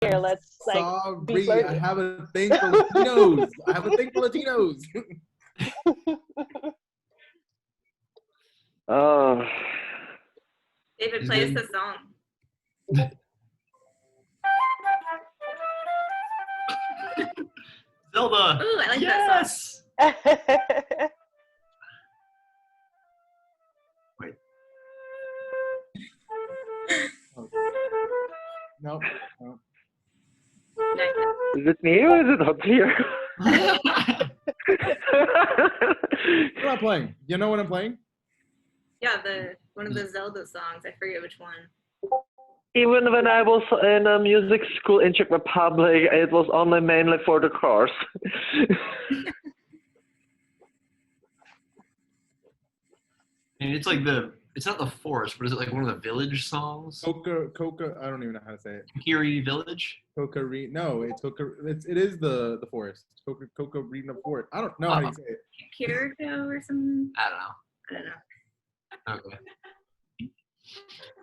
here. Let's like be Sorry, flirty. I have a thing for Latinos. I have a thing for Latinos. Oh, David, He's play us good. the song. Zelda. Ooh, I like that yes. Wait. Nope. Nope. is it me or is it up here? What am I playing? You know what I'm playing? Yeah, one of the Zelda songs. I forget which one. Even when I was in a music school in Czech Republic, it was only mainly for the cars. And it's like it's not the forest, but is it like one of the village songs? Coca. I don't even know how to say it. Kiri Village? Coca. No, it is the forest. Coca Forest. I don't know how you say it. Kiriko or something? I don't know. I don't know. Okay.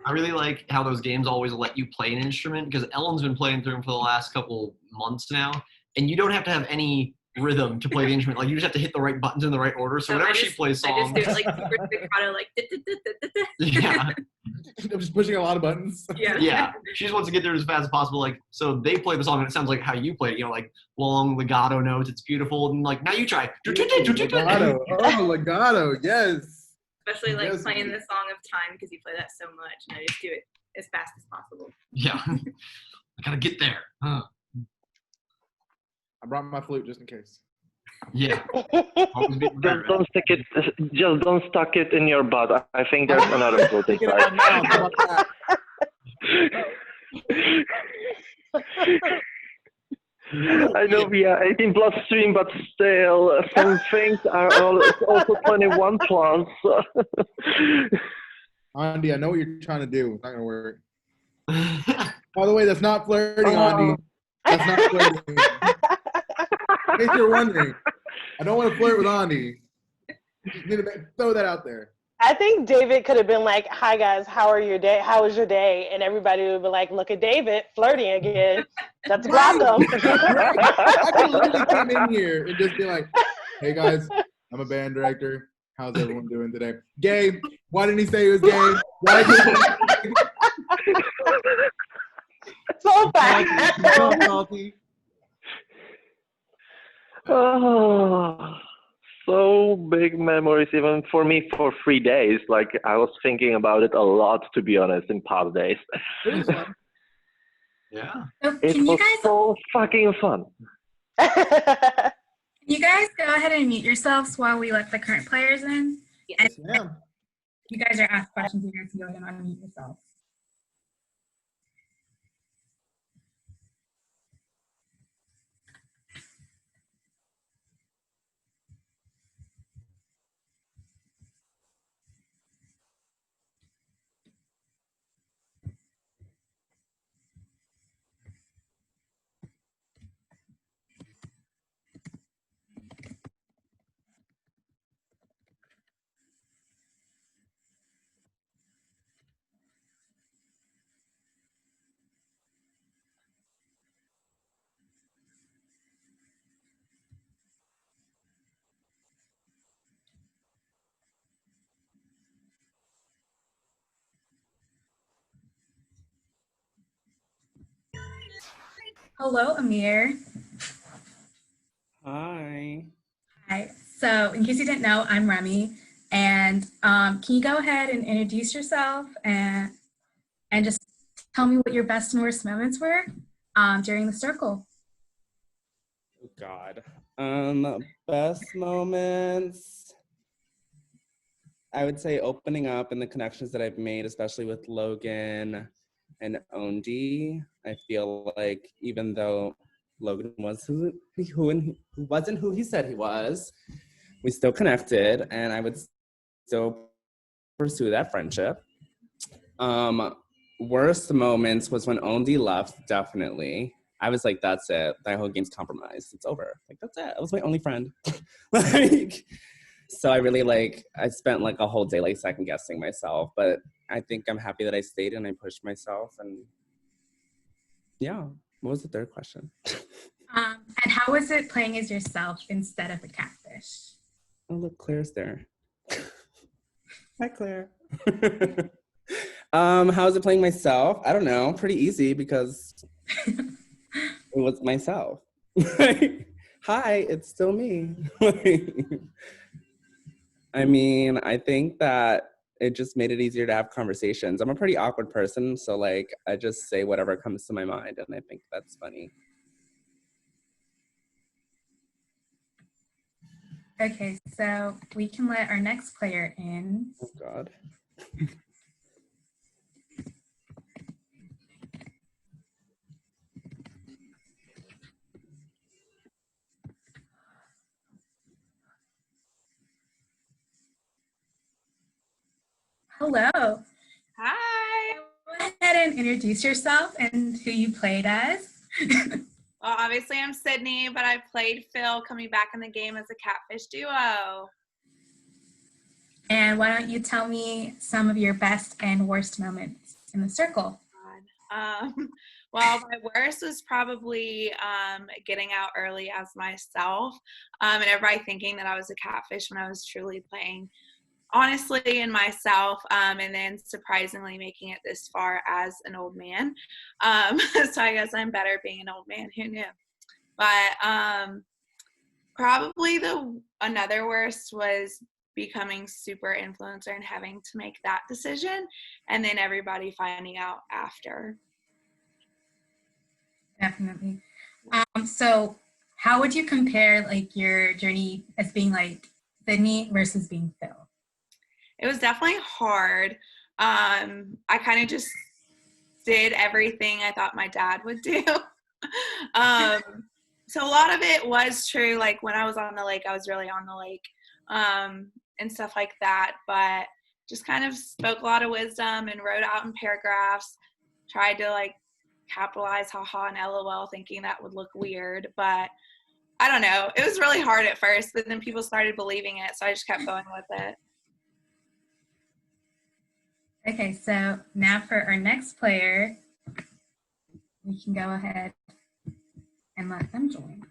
I really like how those games always let you play an instrument, because Ellen's been playing through them for the last couple months now, and you don't have to have any rhythm to play the instrument. Like, you just have to hit the right buttons in the right order. So whenever she plays songs, I just do it like super staccato, like yeah, I'm just pushing a lot of buttons. yeah. She just wants to get there as fast as possible. Like, so they play the song, and it sounds like how you play it. You know, like long legato notes. It's beautiful. And like, now you try. Legato. Oh, legato. Yes. Especially like Yes. playing the Song of Time, because you play that so much, and I just do it as fast as possible. Yeah, I gotta get there. Huh. I brought my flute just in case. Yeah. Always be prepared. Just don't stuck it in your butt. I think there's another flute Take it out inside. now. How about that? I know we are 18 plus stream, but still, some things are also 21 plus. Andy, I know what you're trying to do. It's not gonna work. By the way, that's not flirting, Andy. That's not flirting. In case you're wondering, I don't want to flirt with Andy. Just need to throw that out there. I think David could have been like, "Hi guys, how was your day? And everybody would be like, "Look at David flirting again." That's a problem. I could literally come in here and just be like, "Hey guys, I'm a band director. How's everyone doing today? Gay? Why didn't he say he was gay? Why did So fast. so salty?" Oh, so big memories, even for me, for 3 days. Like, I was thinking about it a lot, to be honest, in past days. It was fun. Yeah. So It can you was guys so fucking fun. go ahead and mute yourselves while we let the current players in? Yes. Yeah. You guys are asked questions, you guys can go ahead and unmute yourselves. Hello, Amir. Hi. Hi. So, in case you didn't know, I'm Remy. And can you go ahead and introduce yourself and just tell me what your best and worst moments were during the circle? Oh God. Best moments. I would say opening up and the connections that I've made, especially with Logan and Ondi. I feel like even though Logan was who wasn't who he said he was, we still connected, and I would still pursue that friendship. Worst moments was when Ondi left, definitely. I was like, that's it. That whole game's compromised. It's over. Like, that's it. That was my only friend. Like, so I really I spent like a whole day like second guessing myself, but I think I'm happy that I stayed and I pushed myself, and yeah, What was the third question? And how was it playing as yourself instead of a catfish? Oh, look, Claire's there. Hi, Claire. How's it playing myself? I don't know. Pretty easy because it was myself. Hi, it's still me. I mean, I think that it just made it easier to have conversations. I'm a pretty awkward person, so like I just say whatever comes to my mind, and I think that's funny. Okay, so we can let our next player in. Oh God. Hello. Hi. Go ahead and introduce yourself and who you played as. Well, obviously I'm Sydney, but I played Phil coming back in the game as a catfish duo. And why don't you tell me some of your best and worst moments in the circle? Well, my worst was probably getting out early as myself, and everybody thinking that I was a catfish when I was truly playing honestly in myself, and then surprisingly making it this far as an old man. So I guess I'm better being an old man. Who knew? But probably another worst was becoming super influencer and having to make that decision, and then everybody finding out after. Definitely. So how would you compare like your journey as being like Sydney versus being Phil? It was definitely hard. I kind of just did everything I thought my dad would do. So a lot of it was true. Like when I was on the lake, I was really on the lake, and stuff like that. But just kind of spoke a lot of wisdom and wrote out in paragraphs, tried to like capitalize haha and LOL thinking that would look weird. But I don't know. It was really hard at first, but then people started believing it. So I just kept going with it. Okay, so now for our next player, we can go ahead and let them join.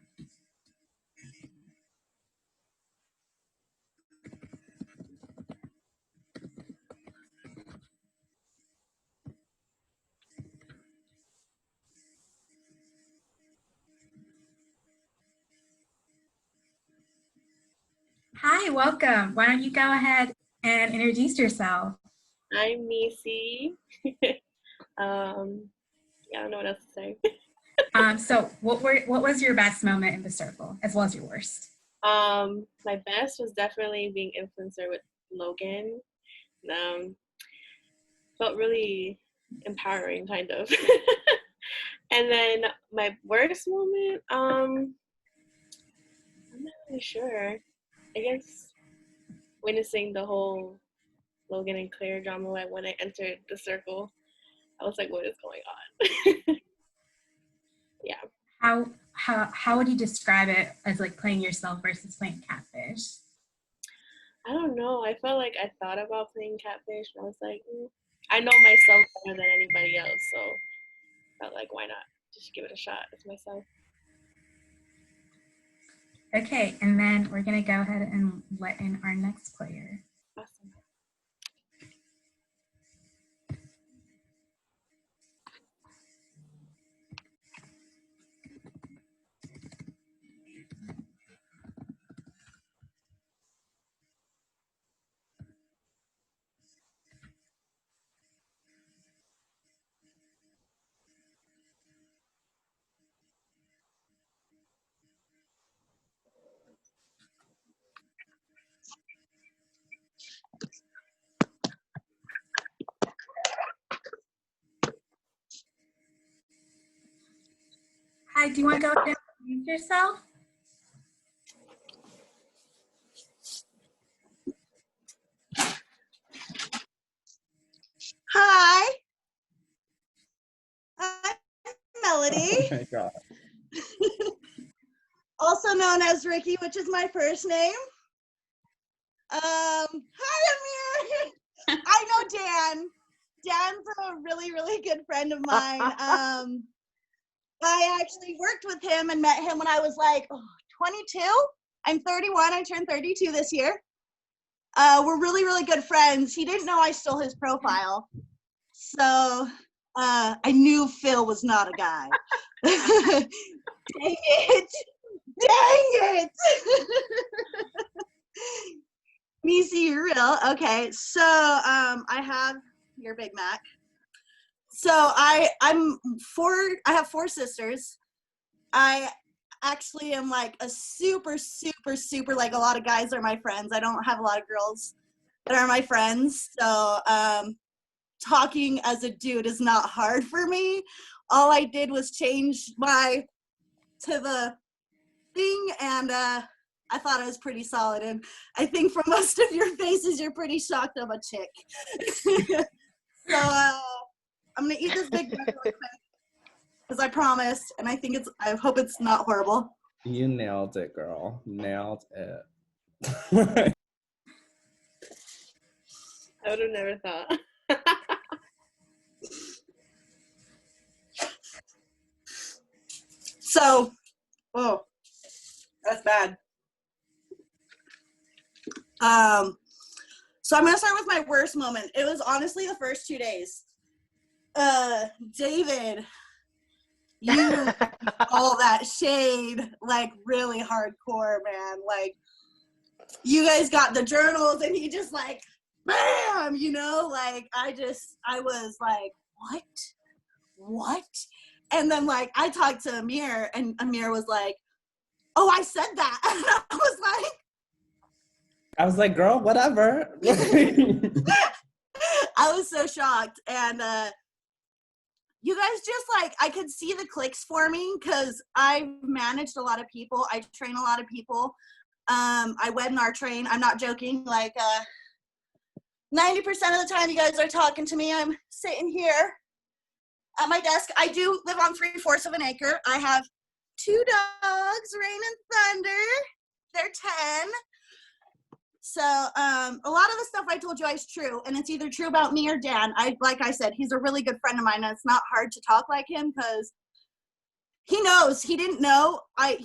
Hi, welcome. Why don't you go ahead and introduce yourself? I'm Nisi. I don't know what else to say. So what was your best moment in the circle, as well as your worst? My best was definitely being influencer with Logan. Felt really empowering, kind of. And then my worst moment, I'm not really sure. I guess witnessing the whole Logan and Claire drama, like when I entered the circle, I was like, what is going on? Yeah. How would you describe it as like playing yourself versus playing catfish? I don't know. I felt like I thought about playing catfish, and I was like, I know myself better than anybody else, so I felt like, why not just give it a shot as myself. Okay, and then we're gonna go ahead and let in our next player. Awesome. Hi, do you want to go ahead and introduce yourself? Hi, I'm Melody, Oh my God. also known as Ricky, which is my first name. Hi, Amir. I know Dan. Dan's a really, really good friend of mine. I actually worked with him and met him when I was like 22. I'm 31. I turned 32 this year. We're really, really good friends. He didn't know I stole his profile. So I knew Phil was not a guy. Dang it. Dang it. Me see you're real. Okay, so I have your Big Mac. So I have 4 sisters. I actually am like a super, like a lot of guys are my friends. I don't have a lot of girls that are my friends. So talking as a dude is not hard for me. All I did was change to the thing, and I thought it was pretty solid. And I think from most of your faces, you're pretty shocked I'm a chick. So I'm gonna eat this Big Mac really quick, because I promised, and I hope it's not horrible. You nailed it, girl. Nailed it. I would have never thought. So, oh, that's bad. So I'm gonna start with my worst moment. It was honestly the first 2 days. David, you all that shade, like really hardcore, man. Like, you guys got the journals, and he just like, bam, you know, like I was like, what? And then like I talked to Amir, and Amir was like, oh, I said that. And I was like, girl, whatever. I was so shocked. And you guys just like, I could see the clicks forming, because I've managed a lot of people. I train a lot of people. I webinar train. I'm not joking. Like 90% of the time you guys are talking to me, I'm sitting here at my desk. I do live on 3/4 of an acre. I have 2 dogs, Rain and Thunder. They're 10. So a lot of the stuff I told you is true, and it's either true about me or Dan. Like I said, he's a really good friend of mine, and it's not hard to talk like him, because he knows. He didn't know I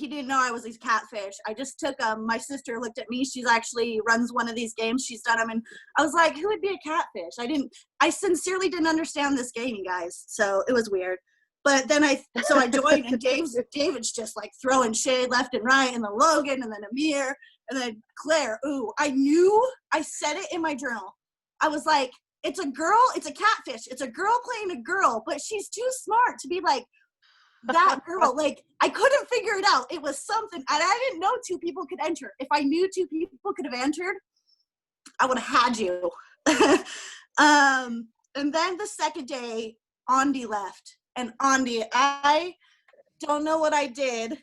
was a catfish. I just took my sister looked at me. She's actually runs one of these games. She's done them, and I was like, who would be a catfish? I sincerely didn't understand this game, you guys. So it was weird. But then I joined, and David's just like throwing shade left and right, and then Logan, and then Amir, and then Claire. Ooh, I said it in my journal. I was like, it's a girl, it's a catfish. It's a girl playing a girl, but she's too smart to be like that girl. Like, I couldn't figure it out. It was something, and I didn't know 2 people could enter. If I knew 2 people could have entered, I would have had you. And then the second day, Andi left. And Andi, I don't know what I did.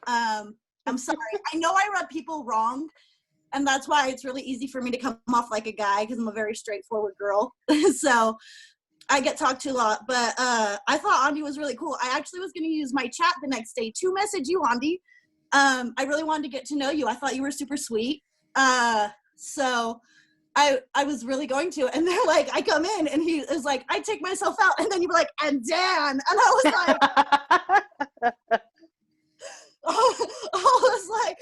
I'm sorry. I know I rub people wrong, and that's why it's really easy for me to come off like a guy, because I'm a very straightforward girl. So I get talked to a lot. But I thought Andi was really cool. I actually was going to use my chat the next day to message you, Andi. I really wanted to get to know you. I thought you were super sweet. So I was really going to, and they're like, I come in, and he is like, I take myself out, and then you were like, and Dan, and I was like, I was like,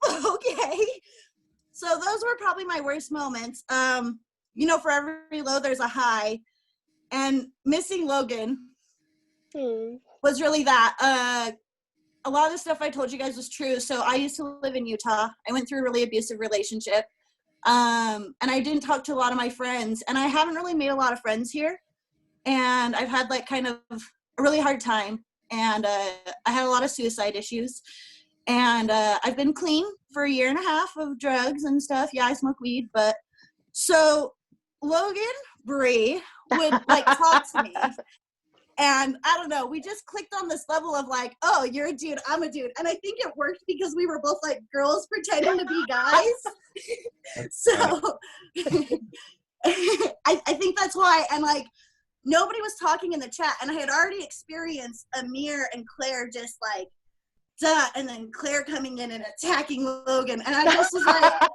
oh, okay. So those were probably my worst moments. You know, for every low, there's a high, and missing Logan was really that. A lot of the stuff I told you guys was true. So I used to live in Utah. I went through a really abusive relationship. And I didn't talk to a lot of my friends, and I haven't really made a lot of friends here. And I've had like kind of a really hard time, and I had a lot of suicide issues, and I've been clean for 1.5 years of drugs and stuff. Yeah, I smoke weed, but so Logan Bree would like talk to me, and I don't know, we just clicked on this level of like, oh, you're a dude, I'm a dude. And I think it worked because we were both like girls pretending to be guys. So I think that's why. And like, nobody was talking in the chat, and I had already experienced Amir and Claire just like, duh, and then Claire coming in and attacking Logan. And I just was like,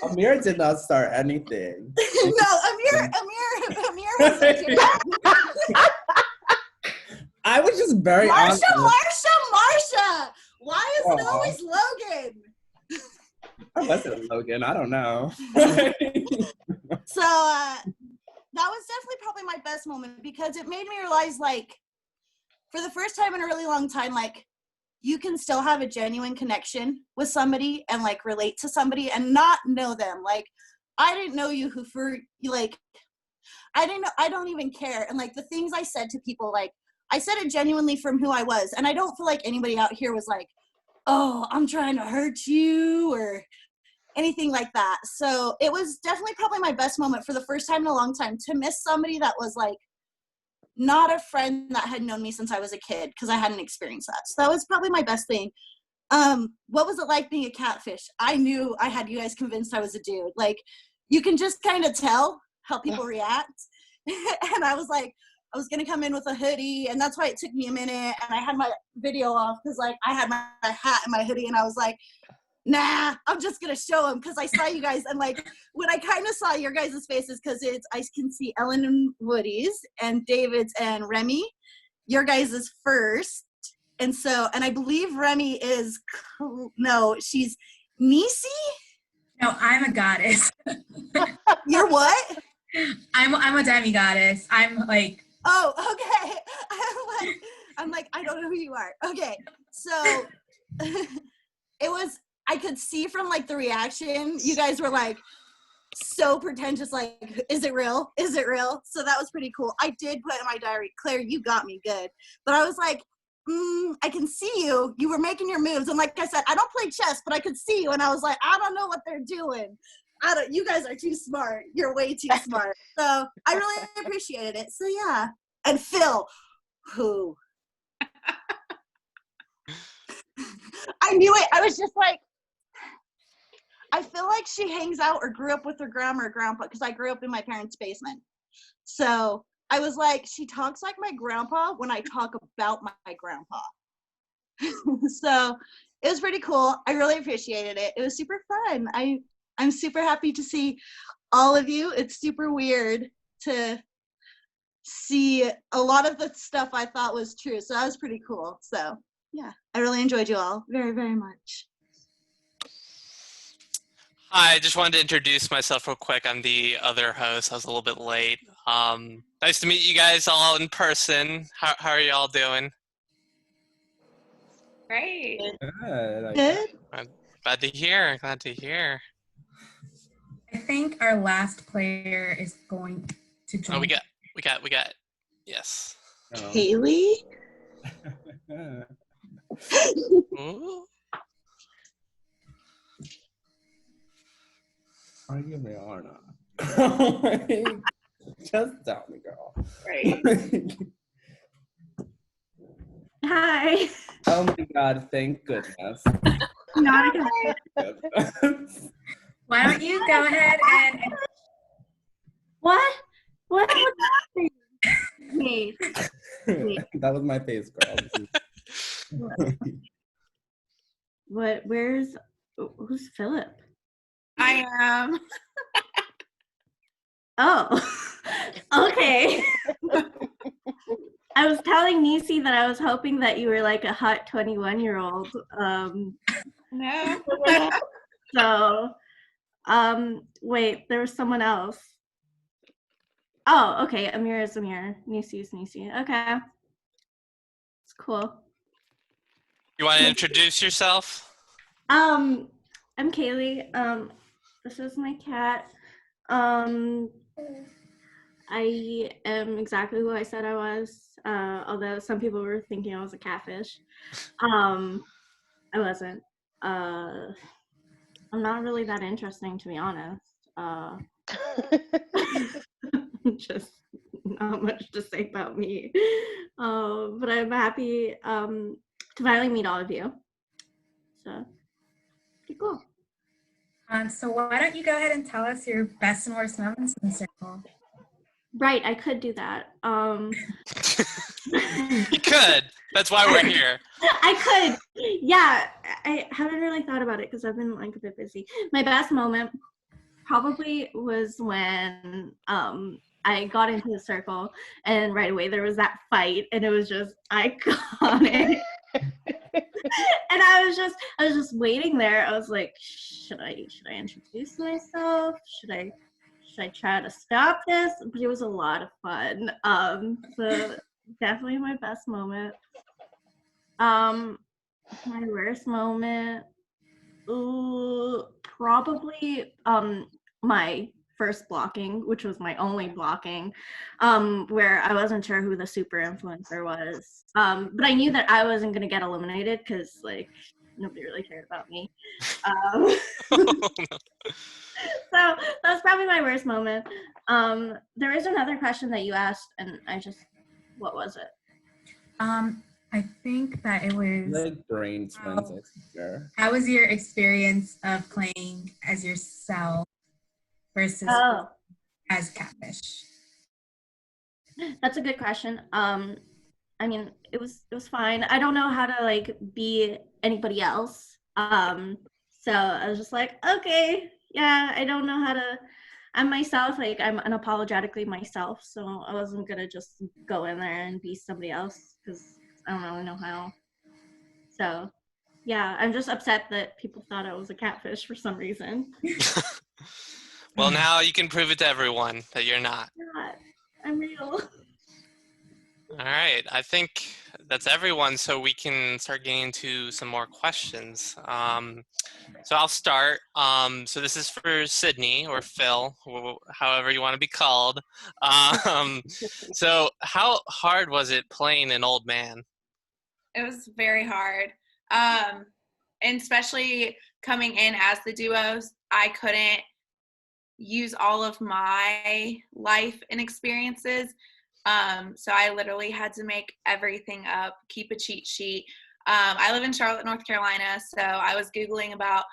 Amir did not start anything. No, Amir was like, I was just very honest. Marsha! Why is it always Logan? I wasn't Logan. I don't know. So that was definitely probably my best moment because it made me realize, like, for the first time in a really long time, like, you can still have a genuine connection with somebody and, like, relate to somebody and not know them. Like, I didn't know you I don't even care. And, like, the things I said to people, like, I said it genuinely from who I was. And I don't feel like anybody out here was like, oh, I'm trying to hurt you or anything like that. So it was definitely probably my best moment for the first time in a long time to miss somebody that was, like, not a friend that had known me since I was a kid because I hadn't experienced that. So that was probably my best thing. What was it like being a catfish? I knew I had you guys convinced I was a dude. Like, you can just kind of tell how people react. And I was like, I was going to come in with a hoodie, and that's why it took me a minute. And I had my video off because, like, I had my hat and my hoodie, and I was like, nah, I'm just going to show them because I saw you guys. And, like, when I kind of saw your guys' faces, because I can see Ellen and Woody's and David's and Remy, your guys' first. And so, and I believe Remy is, no, she's Nisi? No, I'm a goddess. You're what? I'm a demi-goddess. I'm like... Oh, okay. I'm like, I don't know who you are. Okay. So it was, I could see from, like, the reaction, you guys were, like, so pretentious, like, is it real? Is it real? So that was pretty cool. I did put in my diary, Claire, you got me good. But I was like, I can see you. You were making your moves. And like I said, I don't play chess, but I could see you. And I was like, I don't know what they're doing. You guys are too smart. You're way too smart. So I really appreciated it. So yeah. And Phil, who? I knew it. I was just like, I feel like she hangs out or grew up with her grandma or grandpa because I grew up in my parents' basement. So I was like, she talks like my grandpa when I talk about my grandpa. So it was pretty cool. I really appreciated it. It was super fun. I'm super happy to see all of you. It's super weird to see a lot of the stuff I thought was true. So that was pretty cool. So yeah, I really enjoyed you all very, very much. Hi, I just wanted to introduce myself real quick. I'm the other host. I was a little bit late. Nice to meet you guys all in person. How are y'all doing? Great. Good. Glad to hear. Glad to hear. I think our last player is going to join. Oh, we got. Yes. Kaylee? Ooh. Are you real or not? Just tell me, girl. Right. Hi. Oh my God, thank goodness. Not again. Why don't you go ahead and... What? What? Wait. That was my face, girl. What? Who's Philip? I am. Oh, okay. I was telling Nisi that I was hoping that you were like a hot 21-year-old. No. So, wait, there was someone else. Oh, okay. Amir is Amir. Nisi is Nisi. Okay. It's cool. You want to introduce yourself? I'm Kaylee. This is my cat. I am exactly who I said I was, although some people were thinking I was a catfish. I wasn't. I'm not really that interesting, to be honest. Just not much to say about me. But I'm happy to finally meet all of you. So, pretty cool. So why don't you go ahead and tell us your best and worst moments in the circle? Right, I could do that. You could. That's why we're here. I could. Yeah, I haven't really thought about it because I've been like a bit busy. My best moment probably was when I got into the circle, and right away there was that fight, and it was just iconic. And I was just waiting there. I was like, should I introduce myself? Should I try to stop this? But it was a lot of fun. So definitely my best moment. My worst moment, ooh, probably my first blocking, which was my only blocking, where I wasn't sure who the super influencer was. But I knew that I wasn't gonna get eliminated because like nobody really cared about me. So that was probably my worst moment. There is another question that you asked, and what was it? I think that it was Like brain twins, I swear. how was your experience of playing as yourself versus as Catfish? That's a good question. I mean, it was fine. I don't know how to like be anybody else. So I was just like, okay, yeah, I don't know how to. I'm myself. Like I'm unapologetically myself. So I wasn't gonna just go in there and be somebody else because I don't really know how. So yeah, I'm just upset that people thought I was a catfish for some reason. Well, now you can prove it to everyone that you're not. I'm real. All right, I think that's everyone, so we can start getting into some more questions. So I'll start. So this is for Sydney or Phil, however you want to be called. So how hard was it playing an old man? It was very hard. And especially coming in as the duos, I couldn't use all of my life and experiences. So I literally had to make everything up, keep a cheat sheet. I live in Charlotte, North Carolina, so I was Googling about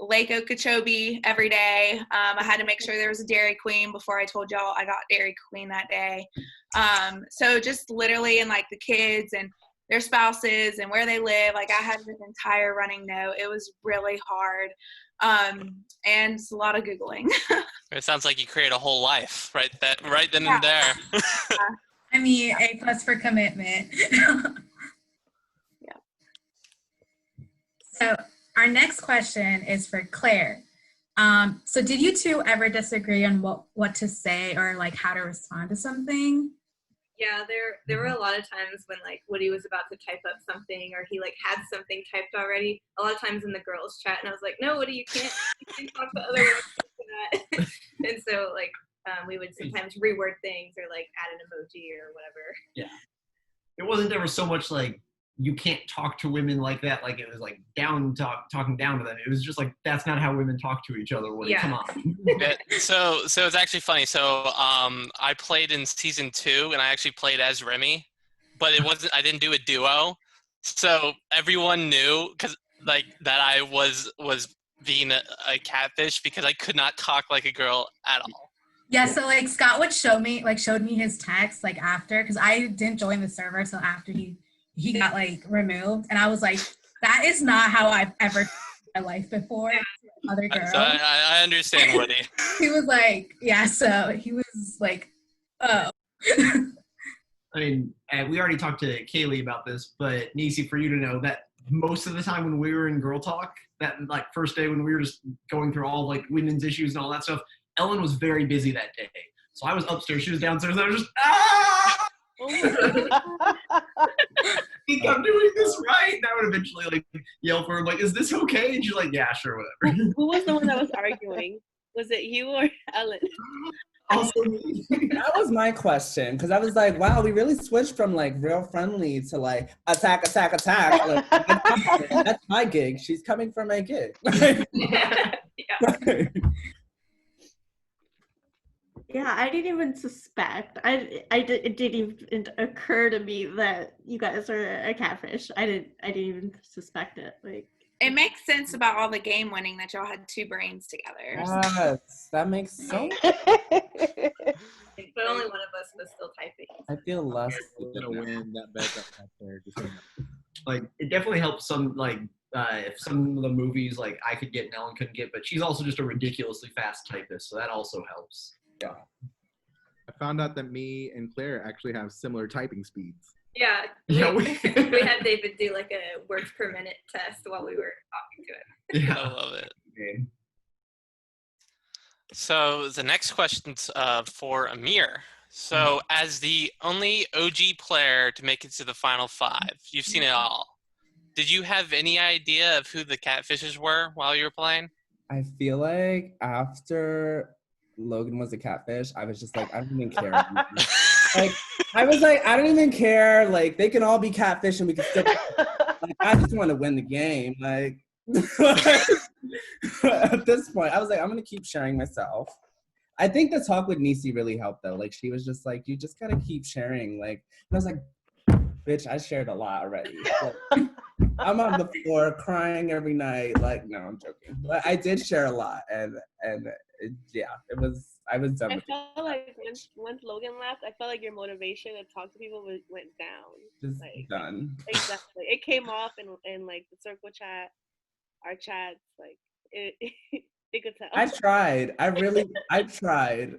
Lake Okeechobee every day. I had to make sure there was a Dairy Queen before I told y'all I got Dairy Queen that day. So just literally, and like the kids and their spouses and where they live, like I had this entire running note. It was really hard. And it's a lot of Googling. It sounds like you create a whole life right then and there. I mean, A+ for commitment. Yeah. So our next question is for Claire. So did you two ever disagree on what to say or like how to respond to something? Yeah, there were a lot of times when like Woody was about to type up something or he like had something typed already. A lot of times in the girls' chat, and I was like, "No, Woody, you can't talk to other women like that." And so like we would sometimes reword things or like add an emoji or whatever. Yeah, it wasn't ever so much like you can't talk to women like that. Like it was like talking down to them. It was just like that's not how women talk to each other. Woody, come on. So it's actually funny. So I played in season 2, and I actually played as Remy, but I didn't do a duo. So everyone knew because like that I was being a catfish because I could not talk like a girl at all. Yeah, so like Scott would showed me his text like after, because I didn't join the server so after he got like removed, and I was like, that is not how I've ever in my life before. Other girls. So I understand Woody. He was like, yeah, so he was like, oh. I mean, we already talked to Kaylee about this, but Nisi, for you to know that most of the time when we were in Girl Talk, that like first day when we were just going through all like women's issues and all that stuff, Ellen was very busy that day. So I was upstairs, she was downstairs, and I was just, ah! I think I'm doing this right. And I would eventually like yell for her, like, is this okay? And she's like, yeah, sure, whatever. Who was the one that was arguing? Was it you or Ellen? Also, that was my question, because I was like, wow, we really switched from like real friendly to like attack. Like, that's my gig. She's coming for my gig. Yeah. Yeah, I didn't even suspect. It didn't even occur to me that you guys are a catfish. I didn't even suspect it. Like it makes sense about all the game winning that y'all had 2 brains together. Yes, that makes sense. But only one of us was still typing. I feel less. Gonna win that bet up there. Like it definitely helps some like if some of the movies like I could get and Ellen couldn't get, but she's also just a ridiculously fast typist, so that also helps. Yeah. I found out that me and Claire actually have similar typing speeds. Yeah, Yeah, we had David do like a words per minute test while we were talking to him. Yeah. I love it. Okay. So the next question's for Amir. So as the only OG player to make it to the final 5, you've seen it all. Did you have any idea of who the catfishes were while you were playing? I feel like after Logan was a catfish, I was just like, I don't even care anymore. Like, I was like, I don't even care. Like, they can all be catfish and we can still. Like, I just want to win the game. Like, at this point, I was like, I'm gonna keep sharing myself. I think the talk with Nisi really helped though. Like, she was just like, you just gotta keep sharing. Like, and I was like, bitch, I shared a lot already. Like, I'm on the floor crying every night. Like, no, I'm joking. But I did share a lot, and yeah, it was. I was done. I With felt like once Logan left, I felt like your motivation to talk to people went down. Just like, done. Exactly. It came off in like the circle chat, our chats, like it could tell. I tried. I tried.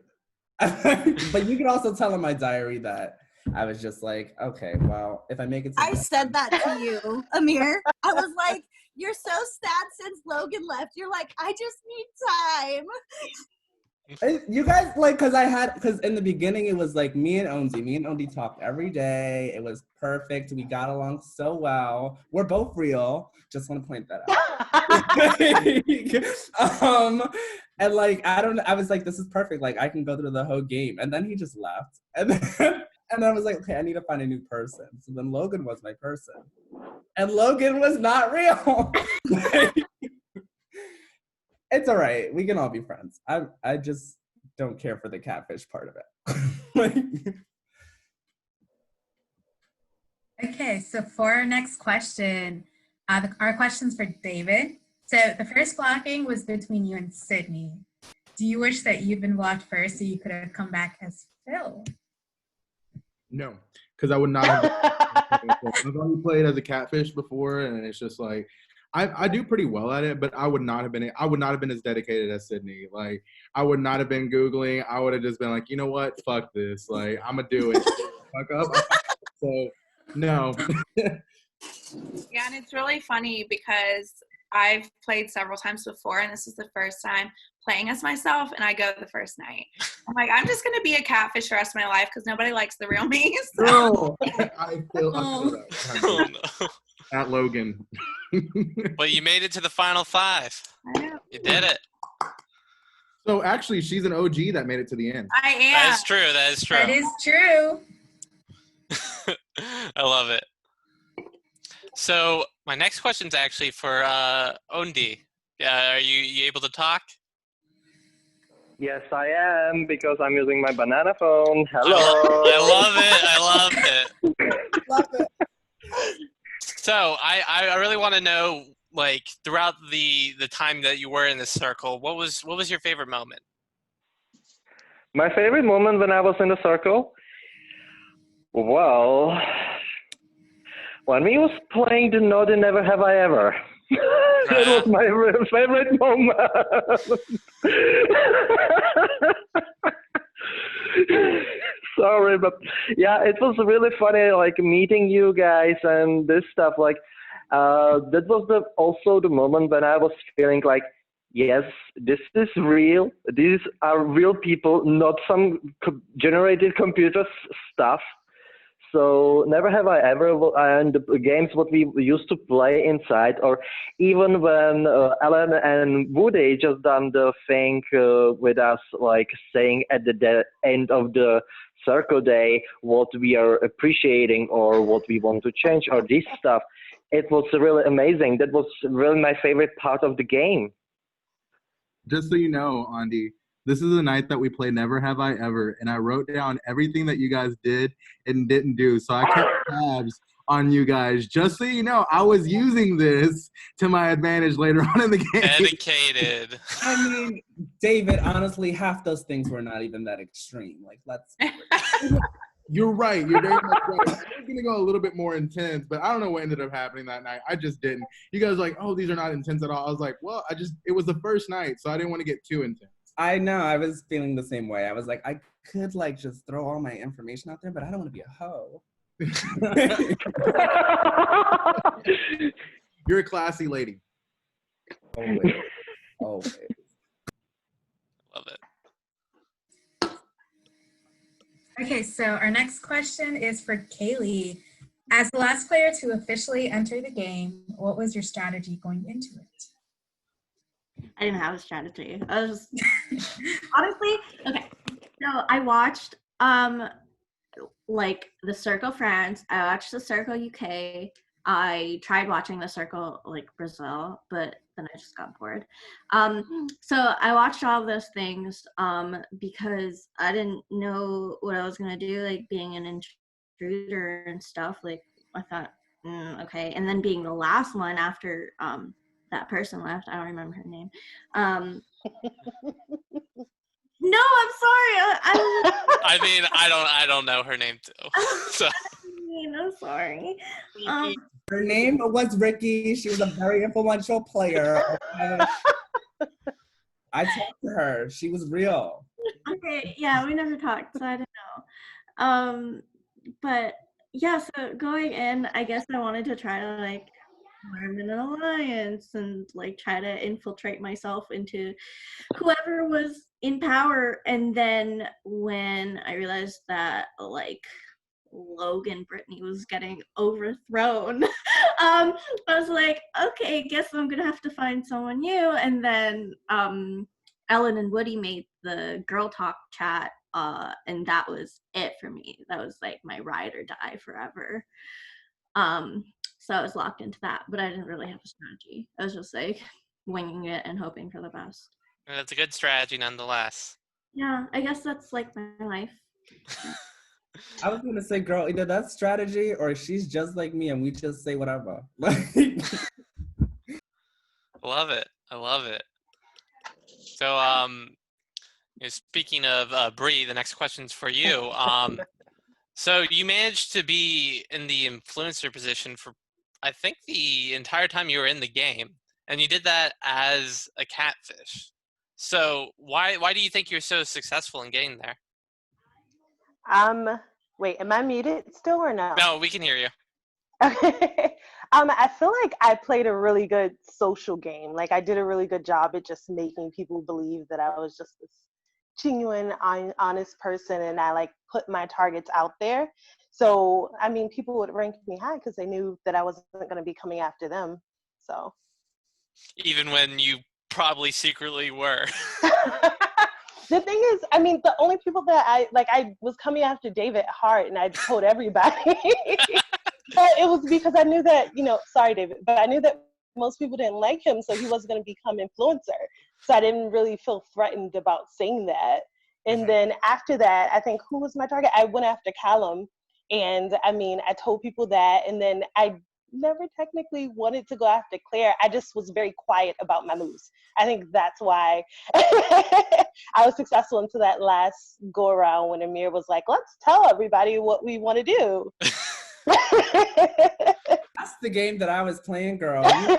But you can also tell in my diary that I was just like, okay, well, if I make it to I said that to you, Amir. I was like, you're so sad since Logan left. You're like, I just need time. You guys, like, because in the beginning it was like me and Ondi talked every day. It was perfect. We got along so well. We're both real. Just want to point that out. And like, I was like, this is perfect. Like, I can go through the whole game. And then he just left. And I was like, okay, I need to find a new person. So then Logan was my person. And Logan was not real. It's all right. We can all be friends. I just don't care for the catfish part of it. Okay, so for our next question, our question's for David. So the first blocking was between you and Sydney. Do you wish that you'd been blocked first so you could have come back as Phil? No, because I would not have. I've only played as a catfish before, and it's just like I do pretty well at it, but I would not have been as dedicated as Sydney. Like, I would not have been Googling. I would have just been like, you know what, fuck this. Like, I'm gonna do it. Fuck up. So no. Yeah, and it's really funny because I've played several times before, and this is the first time playing as myself, and I go the first night. I'm like, I'm just going to be a catfish the rest of my life because nobody likes the real me. So. No. I feel that. Oh, no. At Logan. But you made it to the final 5. I know. You did it. So actually, she's an OG that made it to the end. I am. That is true. That is true. That is true. I love it. So my next question is actually for Ondi. Are you able to talk? Yes, I am, because I'm using my banana phone. Hello. I love it. Love it. So I really want to know, like, throughout the time that you were in this circle, what was your favorite moment? My favorite moment when I was in the circle? Well, when we was playing the Naughty Never Have I Ever. That was my favorite moment. Sorry, but yeah, it was really funny, like, meeting you guys and this stuff. Like, that was also the moment when I was feeling like, yes, this is real. These are real people, not some generated computer stuff. So never have I ever, and the games what we used to play inside, or even when Ellen and Woody just done the thing with us, like saying at the end of the circle day what we are appreciating or what we want to change or this stuff. It was really amazing. That was really my favorite part of the game. Just so you know, Ondi, this is the night that we play Never Have I Ever, and I wrote down everything that you guys did and didn't do. So I kept tabs on you guys. Just so you know, I was using this to my advantage later on in the game. Dedicated. I mean, David, honestly, half those things were not even that extreme. Like, let's. You're right. You're very much right. I was going to go a little bit more intense, but I don't know what ended up happening that night. I just didn't. You guys were like, oh, these are not intense at all. I was like, well, it was the first night, so I didn't want to get too intense. I know. I was feeling the same way. I was like, could like just throw all my information out there, but I don't want to be a hoe. You're a classy lady. Always. Always. Love it. Okay, so our next question is for Kaylee. As the last player to officially enter the game, what was your strategy going into it? I didn't have a strategy. I was just honestly okay. So I watched like the Circle France. I watched the Circle UK. I tried watching the Circle like Brazil, but then I just got bored. So I watched all of those things because I didn't know what I was gonna do, like being an intruder and stuff. Like I thought, okay, and then being the last one after that person left. I don't remember her name. No, I'm sorry. I mean, I don't know her name too. So. I'm sorry. Her name was Ricky. She was a very influential player. Okay? I talked to her. She was real. Okay, yeah, we never talked, so I don't know. But yeah, so going in, I guess I wanted to try to like form an alliance and like try to infiltrate myself into whoever was in power. And then when I realized that like Logan Brittany was getting overthrown, I was like, okay, guess I'm gonna have to find someone new. And then Ellen and Woody made the girl talk chat, and that was it for me. That was like my ride or die forever. So I was locked into that, but I didn't really have a strategy. I was just like winging it and hoping for the best. That's a good strategy nonetheless. Yeah, I guess that's like my life. I was gonna say, girl, either that's strategy or she's just like me and we just say whatever. Love it. I love it. So, speaking of Bree, the next question's for you. So you managed to be in the influencer position for, I think, the entire time you were in the game, and you did that as a catfish. So why do you think you're so successful in getting there? Wait, am I muted still or no? No, we can hear you. Okay. I feel like I played a really good social game. Like I did a really good job at just making people believe that I was just this genuine, honest person, and I like put my targets out there. So, I mean, people would rank me high because they knew that I wasn't going to be coming after them. So. Even when you probably secretly were. The thing is, I mean, the only people that I was coming after David Hart, and I told everybody. But it was because I knew that, sorry, David, but I knew that most people didn't like him, so he wasn't going to become influencer. So I didn't really feel threatened about saying that. And then after that, I think, who was my target? I went after Callum. And I mean, I told people that. And then I never technically wanted to go after Claire. I just was very quiet about my moves. I think that's why I was successful until that last go around when Amir was like, let's tell everybody what we want to do. That's the game that I was playing, girl. You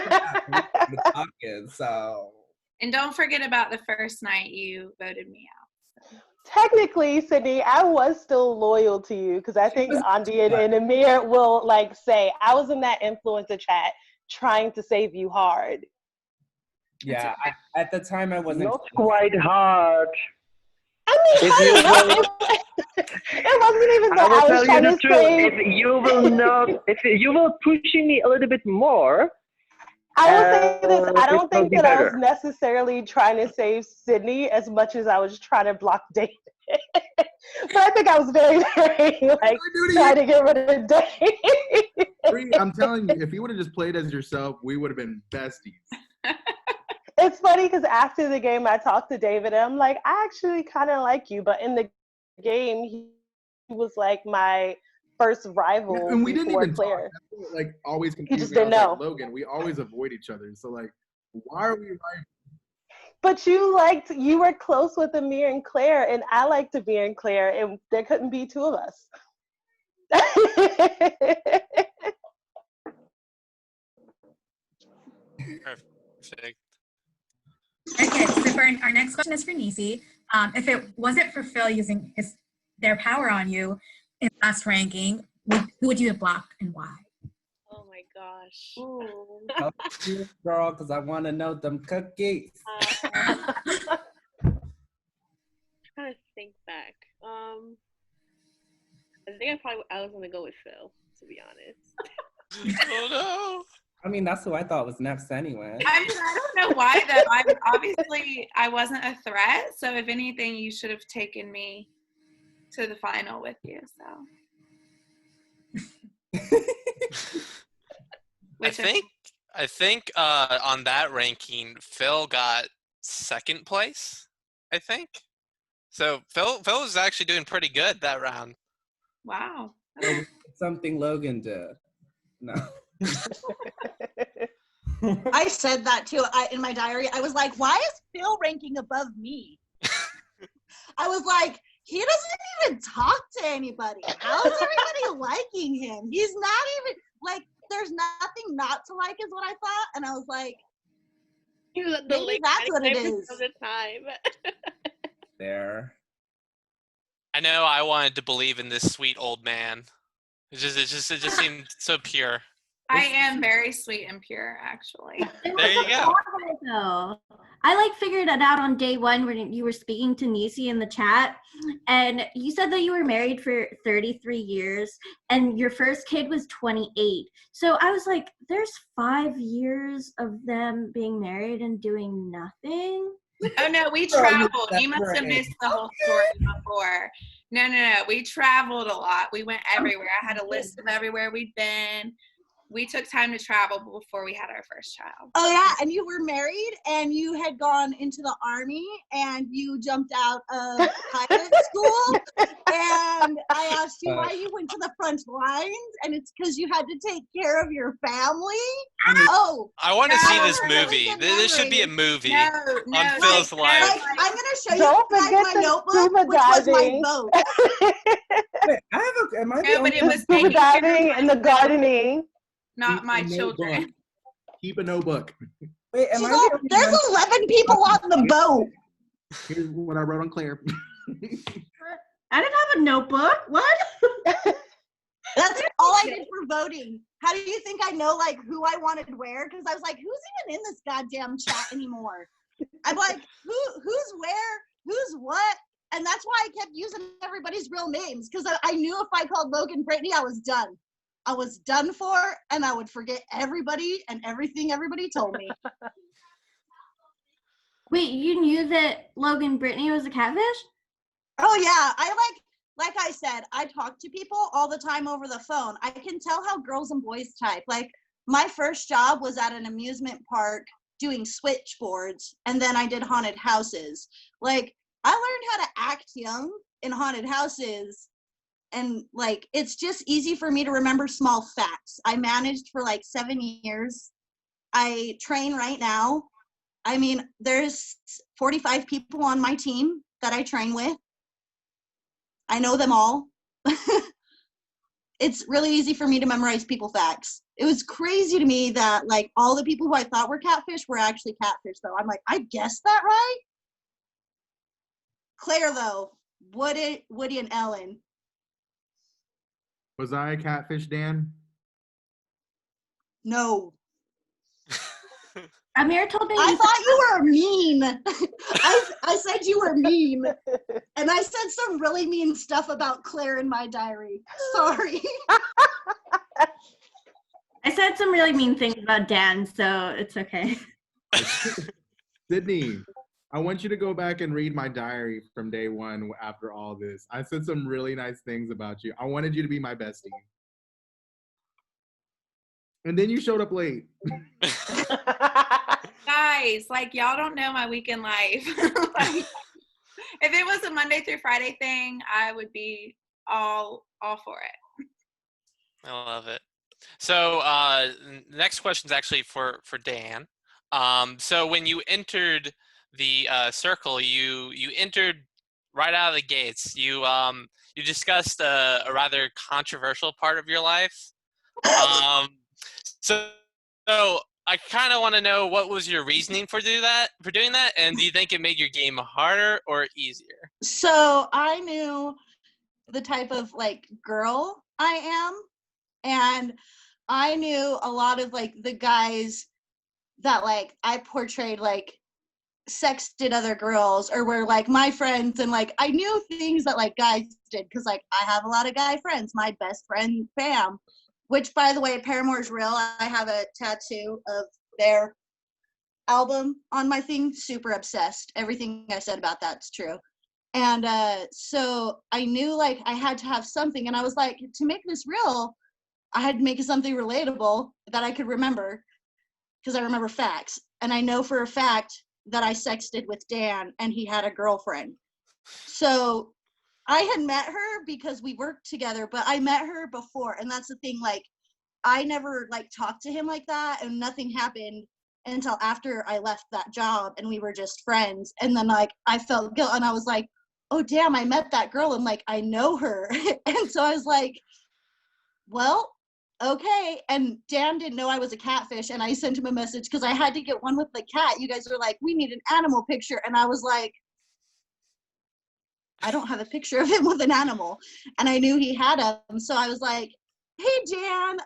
were talking, so. And don't forget about the first night you voted me out. Technically, Sydney, I was still loyal to you because I think Andi and Amir will like say, I was in that influencer chat trying to save you hard. Yeah, at the time I wasn't. Not quite hard. I mean, it wasn't even that I will I was tell you trying the to truth. save. If you will pushing me a little bit more, I will say this, I don't think that I was better. necessarily trying to save Sydney as much as I was trying to block David. But I think I was very, very, like, trying to get rid of David. Bree, I'm telling you, if you would have just played as yourself, we would have been besties. It's funny because after the game, I talked to David, and I'm like, I actually kind of like you. But in the game, he was like my first rival. And we didn't even Claire. talk. Like always He confused. just didn't know. Logan, we always avoid each other. So like, why are we like? But you were close with Amir and Claire, and I liked Amir and Claire, and there couldn't be two of us. Perfect. Okay, so for our next question is for Nisi. if it wasn't for Phil using their power on you in last ranking, who would you have blocked and why? Oh my gosh. Help you, girl, because I want to know them cookies. Trying to think back. I think I was gonna go with Phil, to be honest. Oh no. I mean, that's who I thought was next anyway. I mean, I don't know why though. I wasn't a threat. So if anything, you should have taken me to the final with you. So. I think on that ranking, Phil got second place. I think. So Phil was actually doing pretty good that round. Wow. Something Logan did. No. I said that too. In my diary, I was like, why is Phil ranking above me? I was like, he doesn't even talk to anybody. How is everybody liking him? He's not even, like, there's nothing not to like is what I thought. And I was like, maybe that's what it is. Of the time. There. I know I wanted to believe in this sweet old man. It just seemed so pure. I am very sweet and pure, actually. There you go. No. I figured it out on day one when you were speaking to Nisi in the chat, and you said that you were married for 33 years and your first kid was 28. So I was like, there's 5 years of them being married and doing nothing. Oh no, we traveled. You must have missed the whole story before. No. We traveled a lot. We went everywhere. I had a list of everywhere we'd been. We took time to travel before we had our first child. Oh yeah, and you were married and you had gone into the army and you jumped out of pilot school, and I asked you why you went to the front lines, and it's because you had to take care of your family. Oh, I want to see this movie. There should be a movie on Phil's life. I'm gonna show Don't you guys forget my the notebook, scuba which was my diving. boat. Wait, am I the No, only but it was Scuba taking care diving of and the gardening. not my children. Keep a notebook. Wait, am She's I like, the only there's one? 11 people on the boat. Here's what I wrote on Claire. I didn't have a notebook. What? That's all I did for voting. How do you think I know who I wanted where? Because I was like, who's even in this goddamn chat anymore? I'm like, who's where, who's what? And that's why I kept using everybody's real names, because I knew if I called Logan Brittany, I was done. I was done for, and I would forget everybody and everything everybody told me. Wait, you knew that Logan Brittany was a catfish? Oh yeah, like I said, I talk to people all the time over the phone. I can tell how girls and boys type. Like, my first job was at an amusement park doing switchboards, and then I did haunted houses. Like, I learned how to act young in haunted houses, and it's just easy for me to remember small facts. I managed for 7 years. I train right now. I mean, there's 45 people on my team that I train with. I know them all. It's really easy for me to memorize people facts. It was crazy to me that all the people who I thought were catfish were actually catfish, though. I'm like, I guessed that right? Claire, though, Woody and Ellen. Was I a catfish, Dan? No. Amir told me. I thought you were mean. I said you were mean. And I said some really mean stuff about Claire in my diary. Sorry. I said some really mean things about Dan, so it's okay. Sydney, I want you to go back and read my diary from day one after all this. I said some really nice things about you. I wanted you to be my bestie. And then you showed up late. Guys, y'all don't know my weekend life. If it was a Monday through Friday thing, I would be all for it. I love it. So next question is actually for Dan. So when you entered the circle, you entered right out of the gates. You discussed a rather controversial part of your life. So I kind of want to know what was your reasoning for doing that, and do you think it made your game harder or easier? So I knew the type of like girl I am, and I knew a lot of like the guys that like I portrayed like sexted other girls or were like my friends, and like I knew things that like guys did because like I have a lot of guy friends. My best friend Bam, which by the way, Paramore's real. I have a tattoo of their album on my thing. Super obsessed. Everything I said about that's true. And so I knew like I had to have something, and I was like, to make this real, I had to make it something relatable that I could remember, because I remember facts. And I know for a fact that I sexted with Dan and he had a girlfriend. So I had met her because we worked together, but I met her before. And that's the thing, like, I never like talked to him like that, and nothing happened until after I left that job and we were just friends. And then like I felt guilt, and I was like, oh damn, I met that girl and like I know her. And so I was like, well, okay. And Dan didn't know I was a catfish, and I sent him a message because I had to get one with the cat. You guys were like, we need an animal picture, and I was like, I don't have a picture of him with an animal. And I knew he had them, so I was like, hey Dan,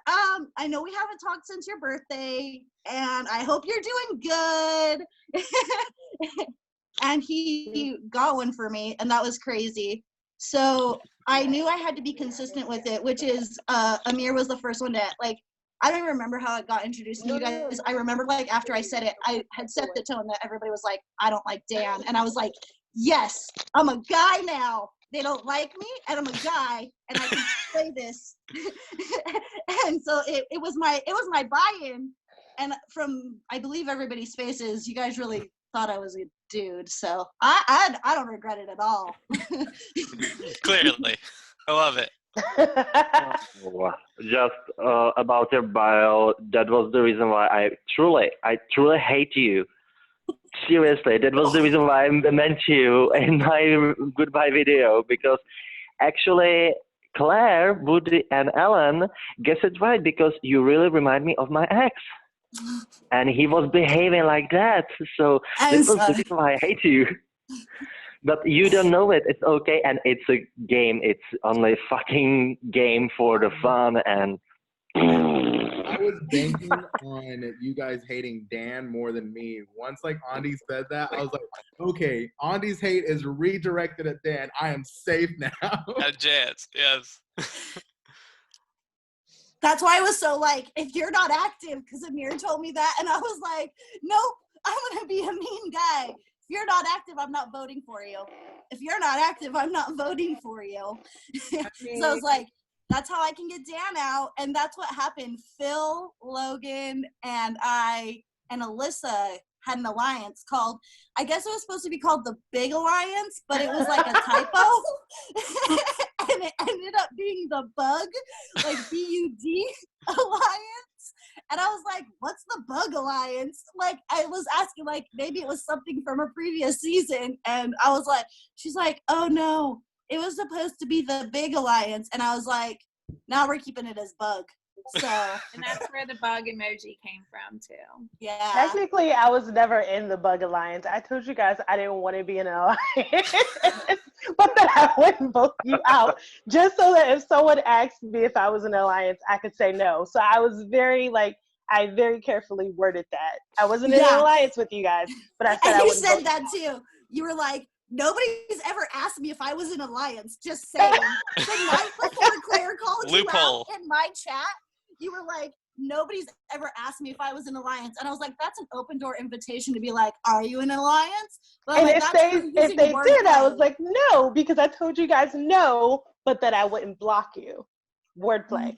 I know we haven't talked since your birthday, and I hope you're doing good. And he got one for me, and that was crazy. So I knew I had to be consistent with it, which is Amir was the first one to like, I don't even remember how it got introduced to you guys. I remember like after I said it, I had set the tone that everybody was like, I don't like Dan. And I was like, yes, I'm a guy now. They don't like me, and I'm a guy, and I can say this. And so it was my buy-in, and from I believe everybody's faces, you guys really thought I was a dude. So I don't regret it at all. Clearly, I love it. Just about your bio, that was the reason why I truly hate you. Seriously, that was the reason why I meant you in my goodbye video, because actually Claire, Woody, and Ellen guessed it right, because you really remind me of my ex. And he was behaving like that. So this was the reason why I hate you. But you don't know it. It's okay. And it's a game. It's only a fucking game for the fun. And I was banking on you guys hating Dan more than me. Once like Andy said that, I was like, okay, Andy's hate is redirected at Dan. I am safe now. A chance, yes. That's why I was so like, if you're not active, because Amir told me that, and I was like, nope, I'm gonna be a mean guy. If you're not active, I'm not voting for you. If you're not active, I'm not voting for you. So I was like, that's how I can get Dan out. And that's what happened. Phil, Logan, and I, and Alyssa had an alliance called, I guess it was supposed to be called the Big Alliance, but it was like a typo. And it ended up being the Bug, like B-U-D Alliance. And I was like, what's the Bug Alliance? Like, I was asking, like, maybe it was something from a previous season. And I was like, she's like, oh no, it was supposed to be the Big Alliance. And I was like, now we're keeping it as Bug. So, and that's where the bug emoji came from too. Yeah. Technically, I was never in the Bug Alliance. I told you guys I didn't want to be in an alliance, but that I wouldn't vote you out, just so that if someone asked me if I was in an alliance, I could say no. So I was very I very carefully worded that. I wasn't in an alliance with you guys, but I said and I you wouldn't said vote that too. You were like, nobody's ever asked me if I was in alliance. Just saying. The night before Claire called Loophole. you out in my chat, you were like, nobody's ever asked me if I was in alliance. And I was like, that's an open door invitation to be like, are you in an alliance? But and like, if they did, I was like, no, because I told you guys no, but that I wouldn't block you. Wordplay.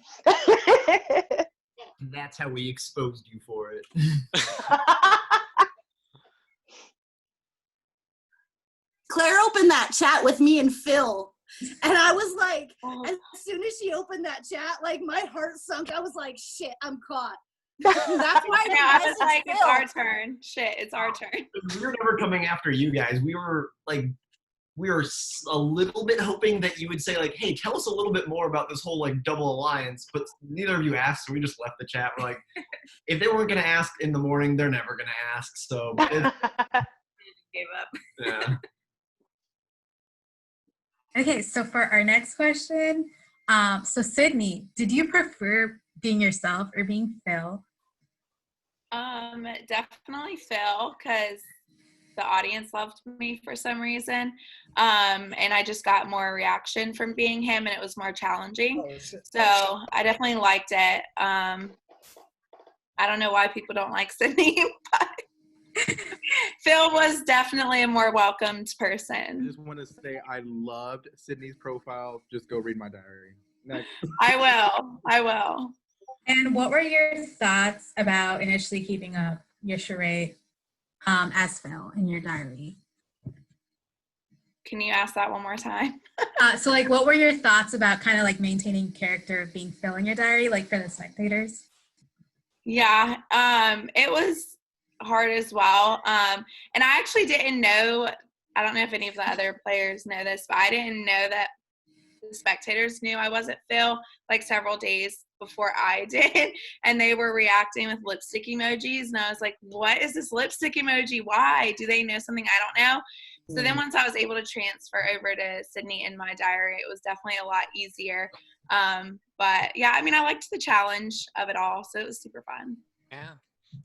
That's how we exposed you for it. Claire opened that chat with me and Phil. And I was like, as soon as she opened that chat, like my heart sunk. I was like, shit, I'm caught. That's why I was like, it's our turn. Shit, it's our turn. We were never coming after you guys. We were like we were a little bit hoping that you would say like, hey, tell us a little bit more about this whole like double alliance, but neither of you asked, so we just left the chat. We're like, if they weren't going to ask in the morning, they're never going to ask. So Gave up. yeah. Okay, so for our next question, so Sydney, did you prefer being yourself or being Phil? Definitely Phil, because the audience loved me for some reason. And I just got more reaction from being him, and it was more challenging. So I definitely liked it. I don't know why people don't like Sydney, but Phil was definitely a more welcomed I person. just want to say I loved Sydney's profile. Just go read my diary. Next. I will. And what were your thoughts about initially keeping up your charade as Phil in your diary? Can you ask that one more time? So like, what were your thoughts about kind of like maintaining character of being Phil in your diary, like for the spectators? Yeah, it was hard as well. And I actually didn't know, I don't know if any of the other players know this, but I didn't know that the spectators knew I wasn't Phil like several days before I did. And they were reacting with lipstick emojis. And I was like, what is this lipstick emoji? Why? Do they know something I don't know? So then once I was able to transfer over to Sydney in my diary, it was definitely a lot easier. But yeah, I mean, I liked the challenge of it all. So it was super fun. Yeah,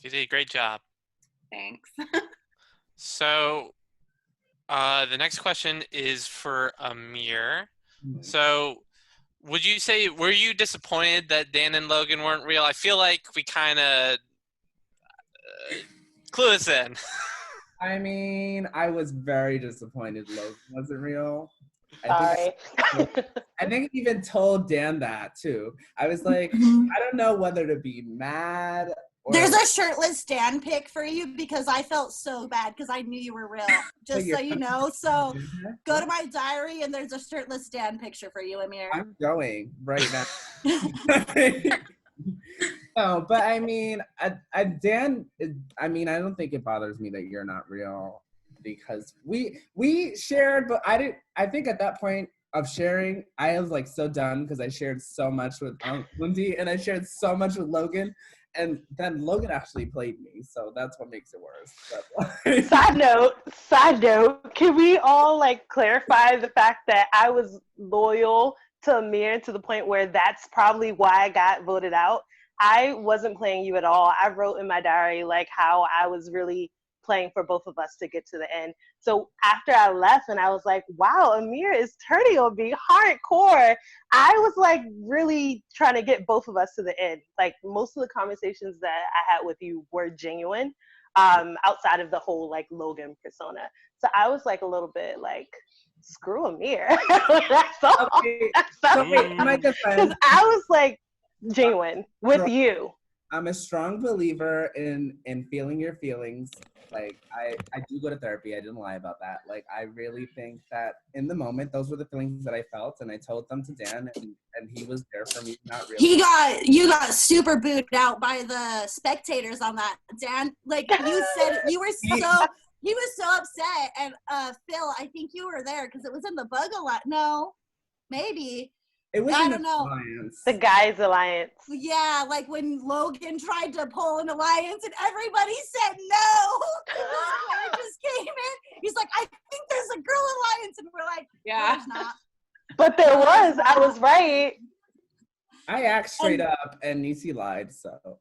you did a great job. Thanks. So the next question is for Amir. So would you say, were you disappointed that Dan and Logan weren't real? I feel like we kind of clue us in. I mean, I was very disappointed Logan wasn't real. Sorry. I think I even told Dan that too. I was like, I don't know whether to be mad or There's a shirtless Dan pic for you because I felt so bad because I knew you were real. Just so you know. So go to my diary and there's a shirtless Dan picture for you, Amir. I'm going right now. No, but I mean, Dan, I mean, I don't think it bothers me that you're not real because we shared, but I think at that point of sharing, I was like so done because I shared so much with Wendy and I shared so much with Logan. And then Logan actually played me, so that's what makes it worse. But, Side note, can we all like clarify the fact that I was loyal to Amir to the point where that's probably why I got voted out? I wasn't playing you at all. I wrote in my diary like how I was really playing for both of us to get to the end. So after I left and I was like, wow, Amir is turning on me hardcore. I was like really trying to get both of us to the end. Like most of the conversations that I had with you were genuine, outside of the whole like Logan persona. So I was like a little bit like, screw Amir. That's all. Okay. That's So all. wait, in my defense, 'Cause I was like genuine with you. I'm a strong believer in feeling your feelings. Like I do go to therapy. I didn't lie about that. Like I really think that in the moment, those were the feelings that I felt, and I told them to Dan, and he was there for me. Not really. You got super booed out by the spectators on that, Dan. Like you said, he was so upset. And Phil, I think you were there because it was in the bug a lot. No, maybe. It was I an don't know. alliance. The guys' alliance. Yeah, like when Logan tried to pull an alliance and everybody said no. Claire just came in. He's like, I think there's a girl alliance, and we're like, Yeah. there's not. But there was. I was right. I asked straight up, and Nisi lied. So.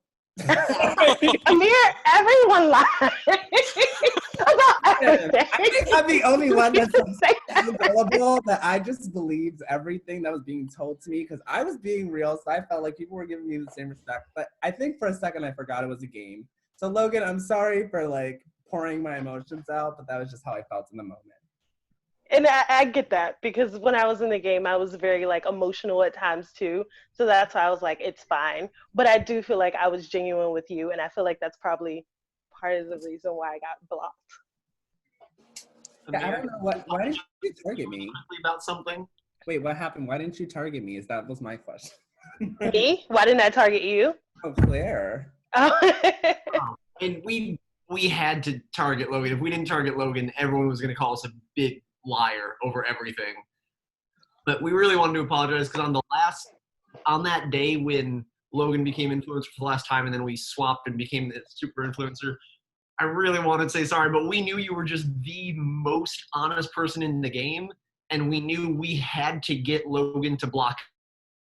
Amir, everyone lied. I think I'm the only one that's available that I just believed everything that was being told to me because I was being real, so I felt like people were giving me the same respect. But I think for a second I forgot it was a game. So Logan, I'm sorry for like pouring my emotions out, but that was just how I felt in the moment. And I get that because when I was in the game, I was very like emotional at times too. So that's why I was like, it's fine. But I do feel like I was genuine with you, and I feel like that's probably part of the reason why I got blocked. Yeah, I don't know why didn't you target me? About something. Wait, what happened? Why didn't you target me? That was my question. Me? Why didn't I target you? Oh, Claire. And we had to target Logan. If we didn't target Logan, everyone was going to call us a big liar over everything. But we really wanted to apologize because on that day when Logan became influencer for the last time and then we swapped and became the super influencer, I really wanted to say sorry, but we knew you were just the most honest person in the game, and we knew we had to get Logan to block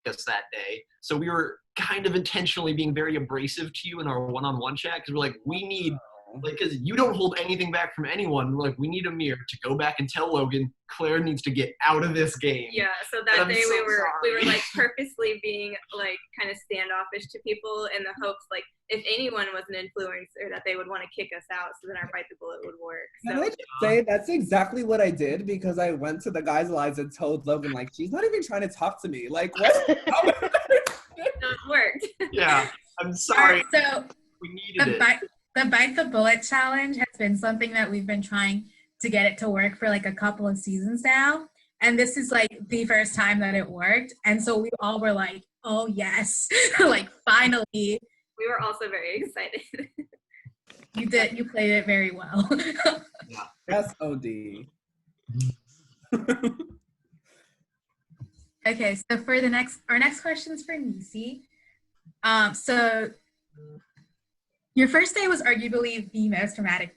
us that day. So we were kind of intentionally being very abrasive to you in our one-on-one chat because we're like, we need, like, because you don't hold anything back from anyone. We're like, we need Amir to go back and tell Logan Claire needs to get out of this game. Yeah, so that day so we were like purposely being like kind of standoffish to people in the hopes like if anyone was an influencer that they would want to kick us out so then our Bite the Bullet would work. So Can I just say that's exactly what I did because I went to the guys' lives and told Logan like she's not even trying to talk to me. Like what? it worked. Yeah, I'm sorry. So we needed it. The Bite the Bullet challenge has been something that we've been trying to get it to work for like a couple of seasons now. And this is like the first time that it worked. And so we all were like, oh yes, like finally. We were also very excited. You played it very well. Yeah. Yes, OD. Okay, so for our next question is for Nisi. So your first day was arguably the most dramatic.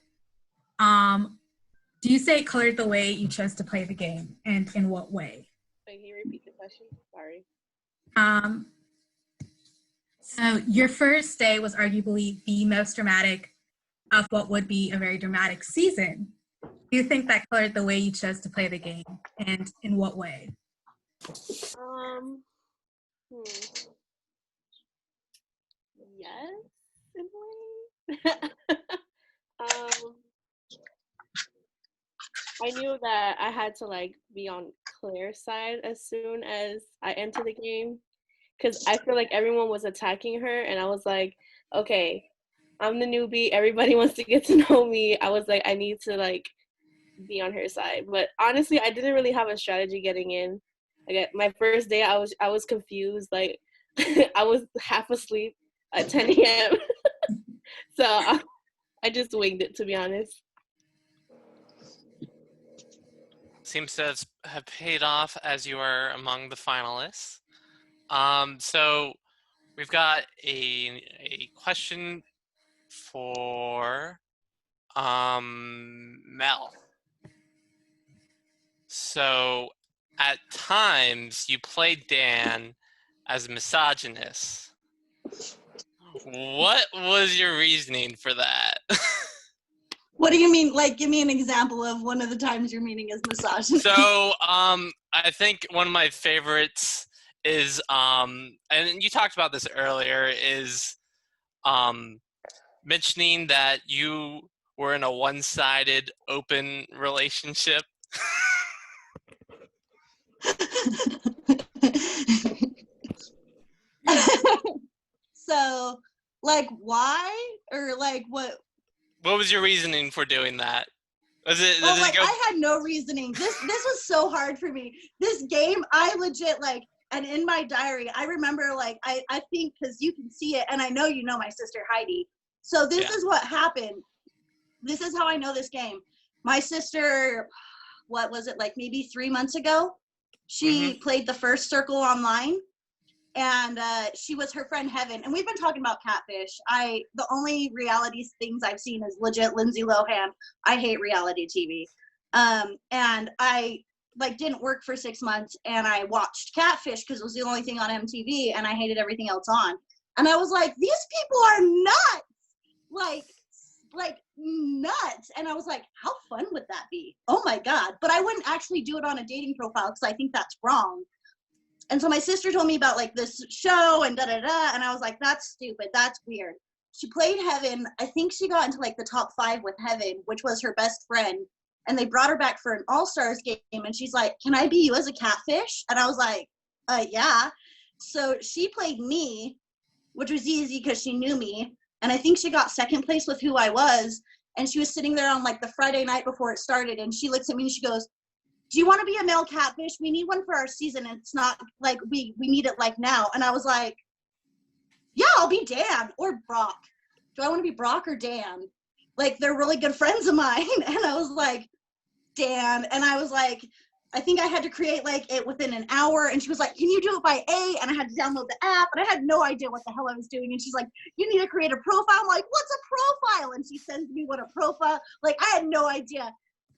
Do you say it colored the way you chose to play the game, and in what way? Wait, can you repeat the question? Sorry. So your first day was arguably the most dramatic of what would be a very dramatic season. Do you think that colored the way you chose to play the game, and in what way? Yes, in a way. I knew that I had to like be on Claire's side as soon as I entered the game, because I feel like everyone was attacking her, and I was like, okay, I'm the newbie. Everybody wants to get to know me. I was like, I need to like be on her side. But honestly, I didn't really have a strategy getting in. Like my first day, I was confused. Like I was half asleep at 10 a.m. So I just winged it, to be honest. Seems to have paid off as you are among the finalists. So we've got a question for Mel. So at times you played Dan as a misogynist. What was your reasoning for that? What do you mean? Like, give me an example of one of the times your meaning is misogyny. So, I think one of my favorites is, and you talked about this earlier, is mentioning that you were in a one-sided open relationship. So, like, why? Or, like, what? What was your reasoning for doing that? Well, like, I had no reasoning. This was so hard for me. This game, I legit, like, and in my diary, I remember, like, I think, because you can see it, and I know you know my sister Heidi. So this is what happened. This is how I know this game. My sister, what was it, like, maybe 3 months ago? She played the first circle online. And she was her friend Heaven, and we've been talking about Catfish. The only reality things I've seen is legit Lindsay Lohan. I hate reality TV, and I like didn't work for 6 months, and I watched Catfish because it was the only thing on MTV, and I hated everything else on. And I was like, these people are nuts, like nuts. And I was like, how fun would that be? Oh my god! But I wouldn't actually do it on a dating profile because I think that's wrong. And so my sister told me about like this show and da-da-da, and I was like, that's stupid, that's weird. She played Heaven. I think she got into like the top 5 with Heaven, which was her best friend. And they brought her back for an All-Stars game, and she's like, can I be you as a catfish? And I was like, yeah. So she played me, which was easy because she knew me. And I think she got second place with who I was. And she was sitting there on like the Friday night before it started, and she looks at me and she goes, do you want to be a male catfish? We need one for our season. And it's not like we need it like now. And I was like, yeah, I'll be Dan or Brock. Do I want to be Brock or Dan? Like, they're really good friends of mine. And I was like, Dan. And I was like, I think I had to create like it within an hour. And she was like, can you do it by 8? And I had to download the app, and I had no idea what the hell I was doing. And she's like, you need to create a profile. I'm like, what's a profile? And she sends me what a profile, like I had no idea.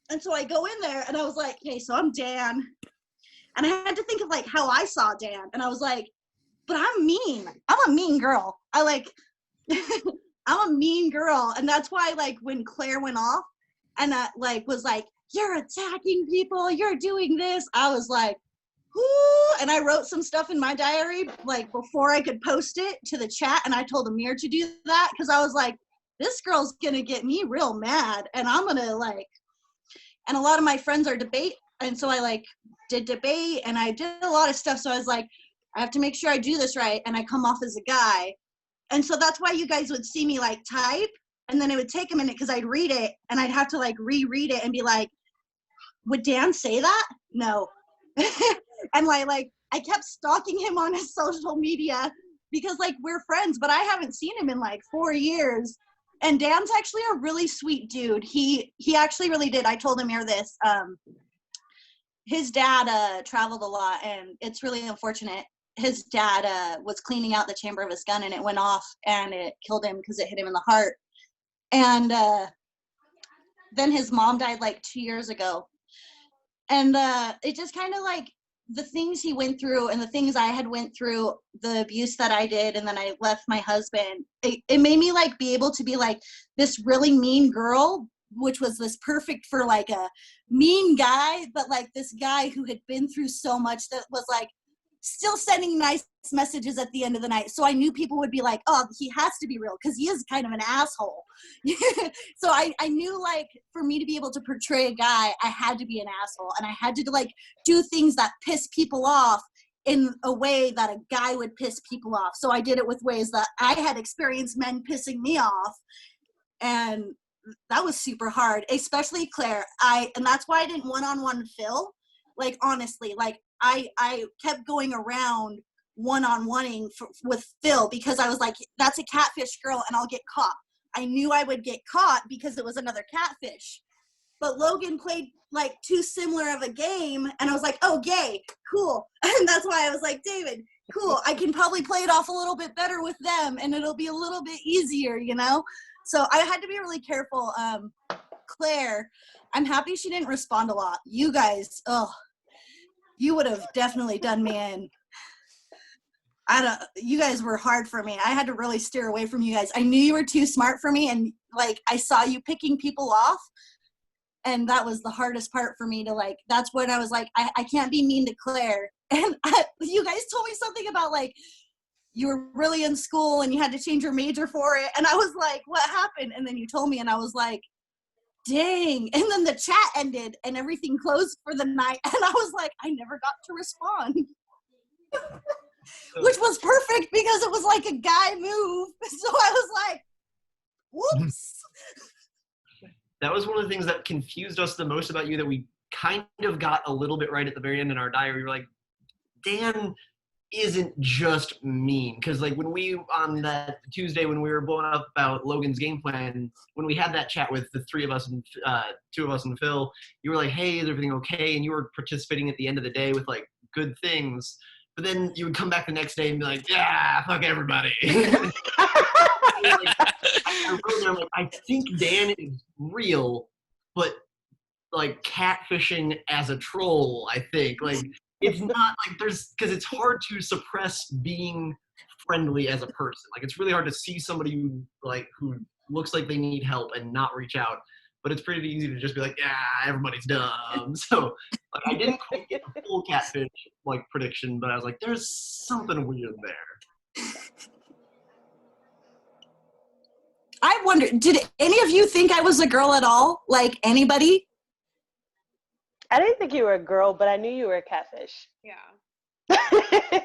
And so I go in there and I was like, okay, so I'm Dan. And I had to think of like how I saw Dan. And I was like, but I'm mean. I'm a mean girl. I'm a mean girl. And that's why like when Claire went off and was like, you're attacking people, you're doing this, I was like, whoo, and I wrote some stuff in my diary like before I could post it to the chat, and I told Amir to do that because I was like, this girl's gonna get me real mad, and I'm gonna like, and a lot of my friends are debate, and so I like did debate, and I did a lot of stuff, so I was like, I have to make sure I do this right, and I come off as a guy, and so that's why you guys would see me like type, and then it would take a minute because I'd read it, and I'd have to like reread it and be like, would Dan say that? No. And like I kept stalking him on his social media because like we're friends, but I haven't seen him in like 4 years. And Dan's actually a really sweet dude. He actually really did. I told him this. His dad traveled a lot, and it's really unfortunate. His dad was cleaning out the chamber of his gun, and it went off, and it killed him because it hit him in the heart. And then his mom died like 2 years ago. And it just kind of like the things he went through and the things I had went through, the abuse that I did, and then I left my husband, it made me like be able to be like this really mean girl, which was this perfect for like a mean guy, but like this guy who had been through so much that was like still sending nice messages at the end of the night. So I knew people would be like, oh, he has to be real because he is kind of an asshole. So I knew like for me to be able to portray a guy, I had to be an asshole, and I had to like do things that piss people off in a way that a guy would piss people off. So I did it with ways that I had experienced men pissing me off, and that was super hard, especially Claire. And that's why I didn't one-on-one Phil. Like honestly, like I kept going around one-on-oneing with Phil because I was like, that's a catfish girl and I'll get caught. I knew I would get caught because it was another catfish. But Logan played like too similar of a game, and I was like, oh, gay, cool. And that's why I was like, David, cool, I can probably play it off a little bit better with them, and it'll be a little bit easier, you know? So I had to be really careful. Claire, I'm happy she didn't respond a lot. You guys, you would have definitely done me in. You guys were hard for me. I had to really steer away from you guys. I knew you were too smart for me, and like I saw you picking people off, and that was the hardest part for me to like, that's when I was like, I can't be mean to Claire. And you guys told me something about like, you were really in school and you had to change your major for it. And I was like, what happened? And then you told me, and I was like, dang. And then the chat ended and everything closed for the night. And I was like, I never got to respond. Which was perfect because it was like a guy move. So I was like, whoops. That was one of the things that confused us the most about you, that we kind of got a little bit right at the very end in our diary. We were like, Dan isn't just mean. Because like when we, on that Tuesday when we were blowing up about Logan's game plan, when we had that chat with the three of us and two of us and Phil, you were like, hey, is everything okay? And you were participating at the end of the day with like good things. But then you would come back the next day and be like, yeah, fuck everybody. I think Dan is real, but like catfishing as a troll, I think. Like it's not like because it's hard to suppress being friendly as a person. Like it's really hard to see somebody who looks like they need help and not reach out. But it's pretty easy to just be like, yeah, everybody's dumb. So like, I didn't quite get a full catfish like prediction, but I was like, there's something weird there. I wonder, did any of you think I was a girl at all? Like anybody? I didn't think you were a girl, but I knew you were a catfish. Yeah.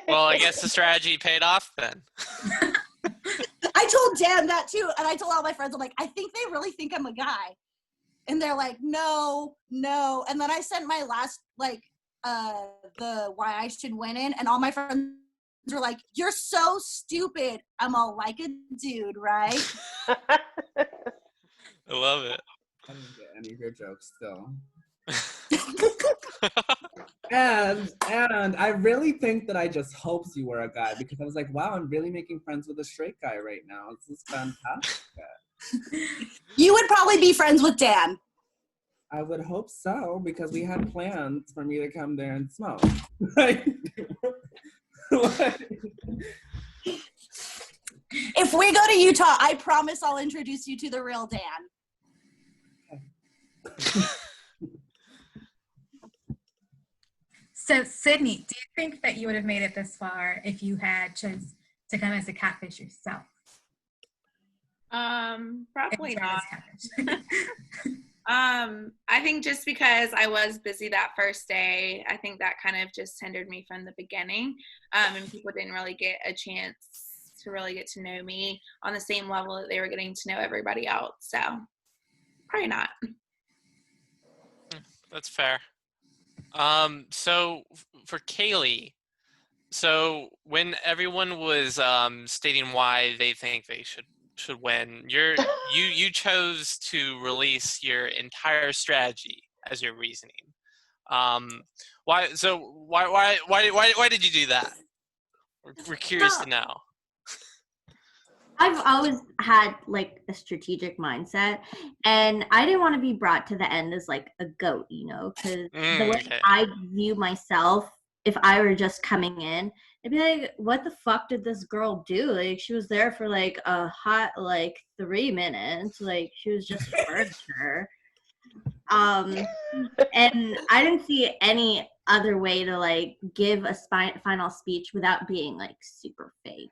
Well, I guess the strategy paid off then. I told Dan that too, and I told all my friends, I'm like, I think they really think I'm a guy. And they're like, no. And then I sent my last, like, the why I should win in, and all my friends were like, you're so stupid. I'm all like a dude, right? I love it. I didn't get any of your jokes still. And I really think that I just hoped you were a guy because I was like, wow, I'm really making friends with a straight guy right now. This is fantastic. You would probably be friends with Dan. I would hope so because we had plans for me to come there and smoke. Right? If we go to Utah, I promise I'll introduce you to the real Dan. So, Sydney, do you think that you would have made it this far if you had chose to come as a catfish yourself? Probably not. I think just because I was busy that first day, I think that kind of just hindered me from the beginning. And people didn't really get a chance to really get to know me on the same level that they were getting to know everybody else. So probably not. That's fair. So for Kaylee, so when everyone was stating why they think they should win, you chose to release your entire strategy as your reasoning. Why did you do that? We're curious to know. I've always had like a strategic mindset, and I didn't want to be brought to the end as like a goat, because the way I view myself, if I were just coming in, I'd be like, what the fuck did this girl do? Like, she was there for like a hot 3 minutes. Like, she was just furniture. And I didn't see any other way to like give a final speech without being like super fake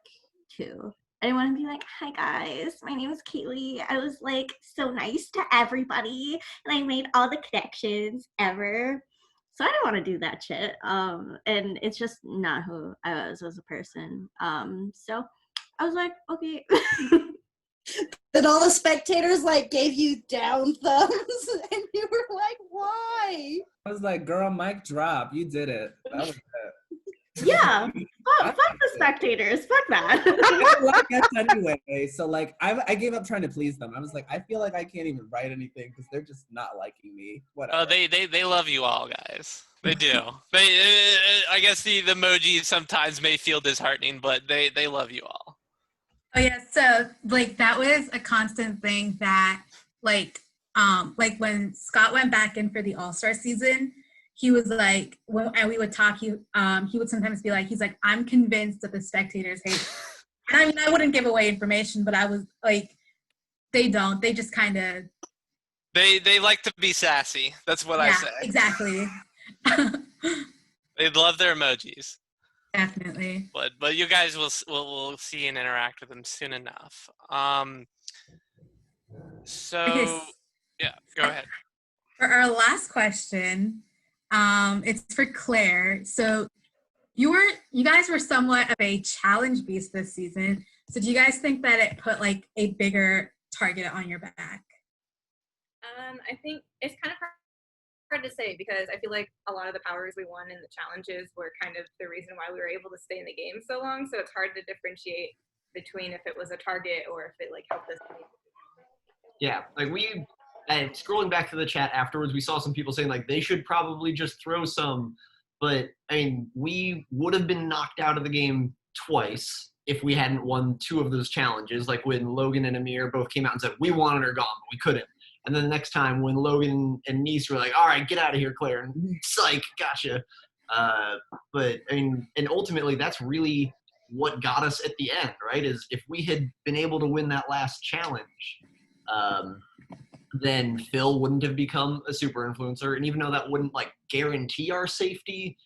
too. I didn't want to be like, hi guys, my name is Kaylee. I was like so nice to everybody and I made all the connections ever. So I didn't want to do that shit. And it's just not who I was as a person. So I was like, okay. Then all the spectators gave you down thumbs and you were like, why? I was like, girl, mic drop. You did it. That was it. Yeah. Fuck the spectators. Fuck that. They don't like us anyway. So I gave up trying to please them. I was like, I feel like I can't even write anything because they're just not liking me. Whatever. They love you all, guys. They do. I guess the emojis sometimes may feel disheartening, but they love you all. Oh yeah, so that was a constant thing that when Scott went back in for the All-Star season, he was like, and we would talk, he would sometimes be like, he's like, I'm convinced that the spectators hate me. And I mean, I wouldn't give away information, but I was like, they don't. They just kind of. They like to be sassy. That's what I say. Exactly. They love their emojis. Definitely. But you guys will see and interact with them soon enough. So yeah, go ahead. For our last question, it's for Claire. So you guys were somewhat of a challenge beast this season. So do you guys think that it put a bigger target on your back? I think it's kind of hard to say because I feel like a lot of the powers we won in the challenges were kind of the reason why we were able to stay in the game so long. So it's hard to differentiate between if it was a target or if it helped us. Yeah, and scrolling back to the chat afterwards, we saw some people saying they should probably just throw some, but I mean, we would have been knocked out of the game twice if we hadn't won 2 of those challenges. Like when Logan and Amir both came out and said we wanted her gone, but we couldn't. And then the next time when Logan and Nice were like, all right, get out of here, Claire, and psych, gotcha. But I mean, and ultimately that's really what got us at the end, right? Is if we had been able to win that last challenge, then Phil wouldn't have become a super influencer. And even though that wouldn't guarantee our safety,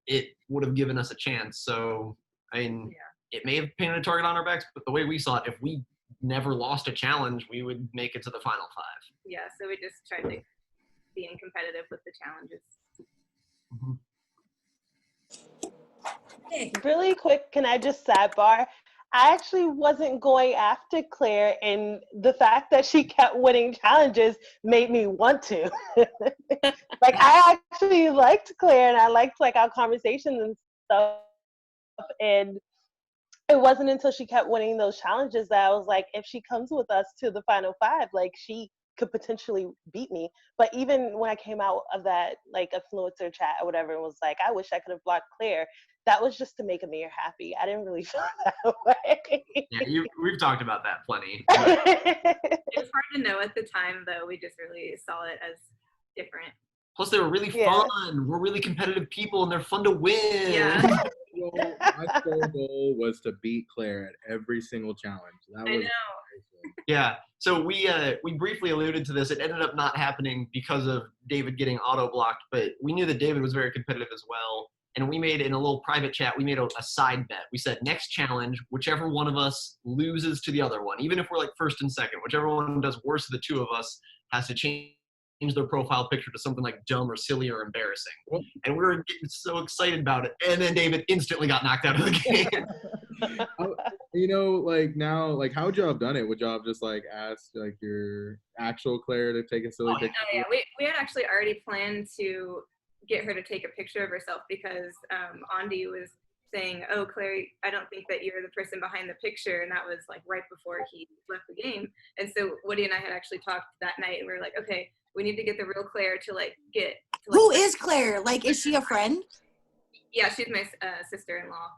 it would have given us a chance. So, I mean, It may have painted a target on our backs, but the way we saw it, if we never lost a challenge, we would make it to the final 5. Yeah, so we just tried to be competitive with the challenges. Hey, really quick, can I just sidebar? I actually wasn't going after Claire, and the fact that she kept winning challenges made me want to. I actually liked Claire, and I liked our conversations and stuff. And it wasn't until she kept winning those challenges that I was like, if she comes with us to the final 5, she could potentially beat me. But even when I came out of that like influencer chat or whatever, and was like, I wish I could have blocked Claire. That was just to make Amir happy. I didn't really feel that way. Yeah, we've talked about that plenty. It was hard to know at the time, though. We just really saw it as different. Plus, they were really fun. We're really competitive people, and they're fun to win. Yeah. My sole goal was to beat Claire at every single challenge. That was I know. Yeah. So we briefly alluded to this. It ended up not happening because of David getting auto blocked, but we knew that David was very competitive as well. And we made, in a little private chat, we made a side bet. We said, next challenge, whichever one of us loses to the other one, even if we're like first and second, whichever one does worse of the two of us has to change their profile picture to something like dumb or silly or embarrassing. And we were getting so excited about it. And then David instantly got knocked out of the game. You know, like now, like how would y'all have done it? Would y'all have just like asked like your actual Claire to take a silly picture? Oh, yeah. We had actually already planned to get her to take a picture of herself because Andy was saying, oh, Claire, I don't think that you're the person behind the picture. And that was like right before he left the game. And so Woody and I had actually talked that night and we were like, okay, we need to get the real Claire to like get. To, like, who is Claire? Like, is she a friend? Yeah, she's my sister-in-law.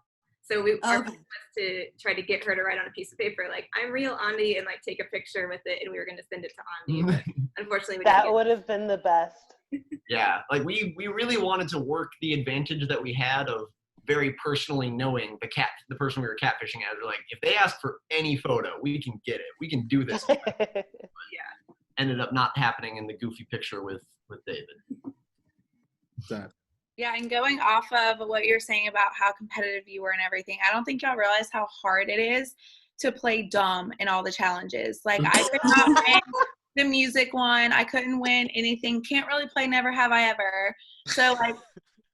So our plan was to try to get her to write on a piece of paper, like, I'm real Andy, and like take a picture with it, and we were going to send it to Andy. But unfortunately, we that would have been the best. Yeah, like we really wanted to work the advantage that we had of very personally knowing the person we were catfishing as. We're like, if they ask for any photo, we can get it. We can do this. Yeah. Ended up not happening in the goofy picture with David. Sad. Yeah, and going off of what you're saying about how competitive you were and everything, I don't think y'all realize how hard it is to play dumb in all the challenges. Like, I could not win the music one. I couldn't win anything. Can't really play Never Have I Ever. So, like,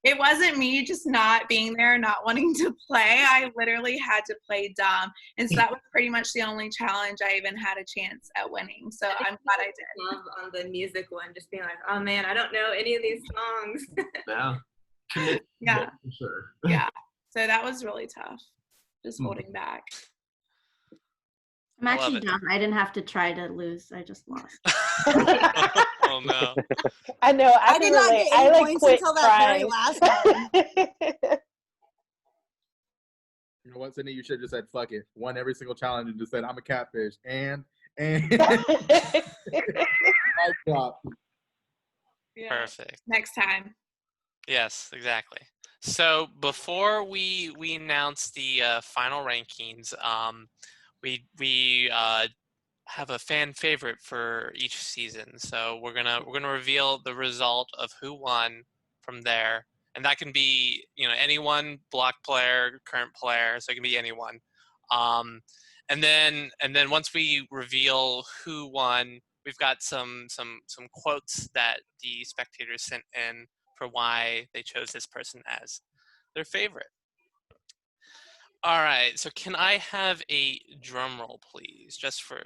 it wasn't me just not being there, not wanting to play. I literally had to play dumb. And so that was pretty much the only challenge I even had a chance at winning. So I'm glad I did. Love on the music one, just being like, oh man, I don't know any of these songs. Yeah. Yeah. For sure. Yeah. So that was really tough. Just holding back. I'm actually dumb. I didn't have to try to lose. I just lost. Oh no. I know. I did not get any points until that very last one. You know what, Sydney? You should have just said, fuck it. Won every single challenge and just said, I'm a catfish. And Perfect. Next time. Yes, exactly. So before we announce the final rankings, we have a fan favorite for each season. So we're gonna reveal the result of who won from there, and that can be anyone, block player, current player, so it can be anyone. And then once we reveal who won, we've got some quotes that the spectators sent in for why they chose this person as their favorite. All right, so can I have a drum roll, please, just for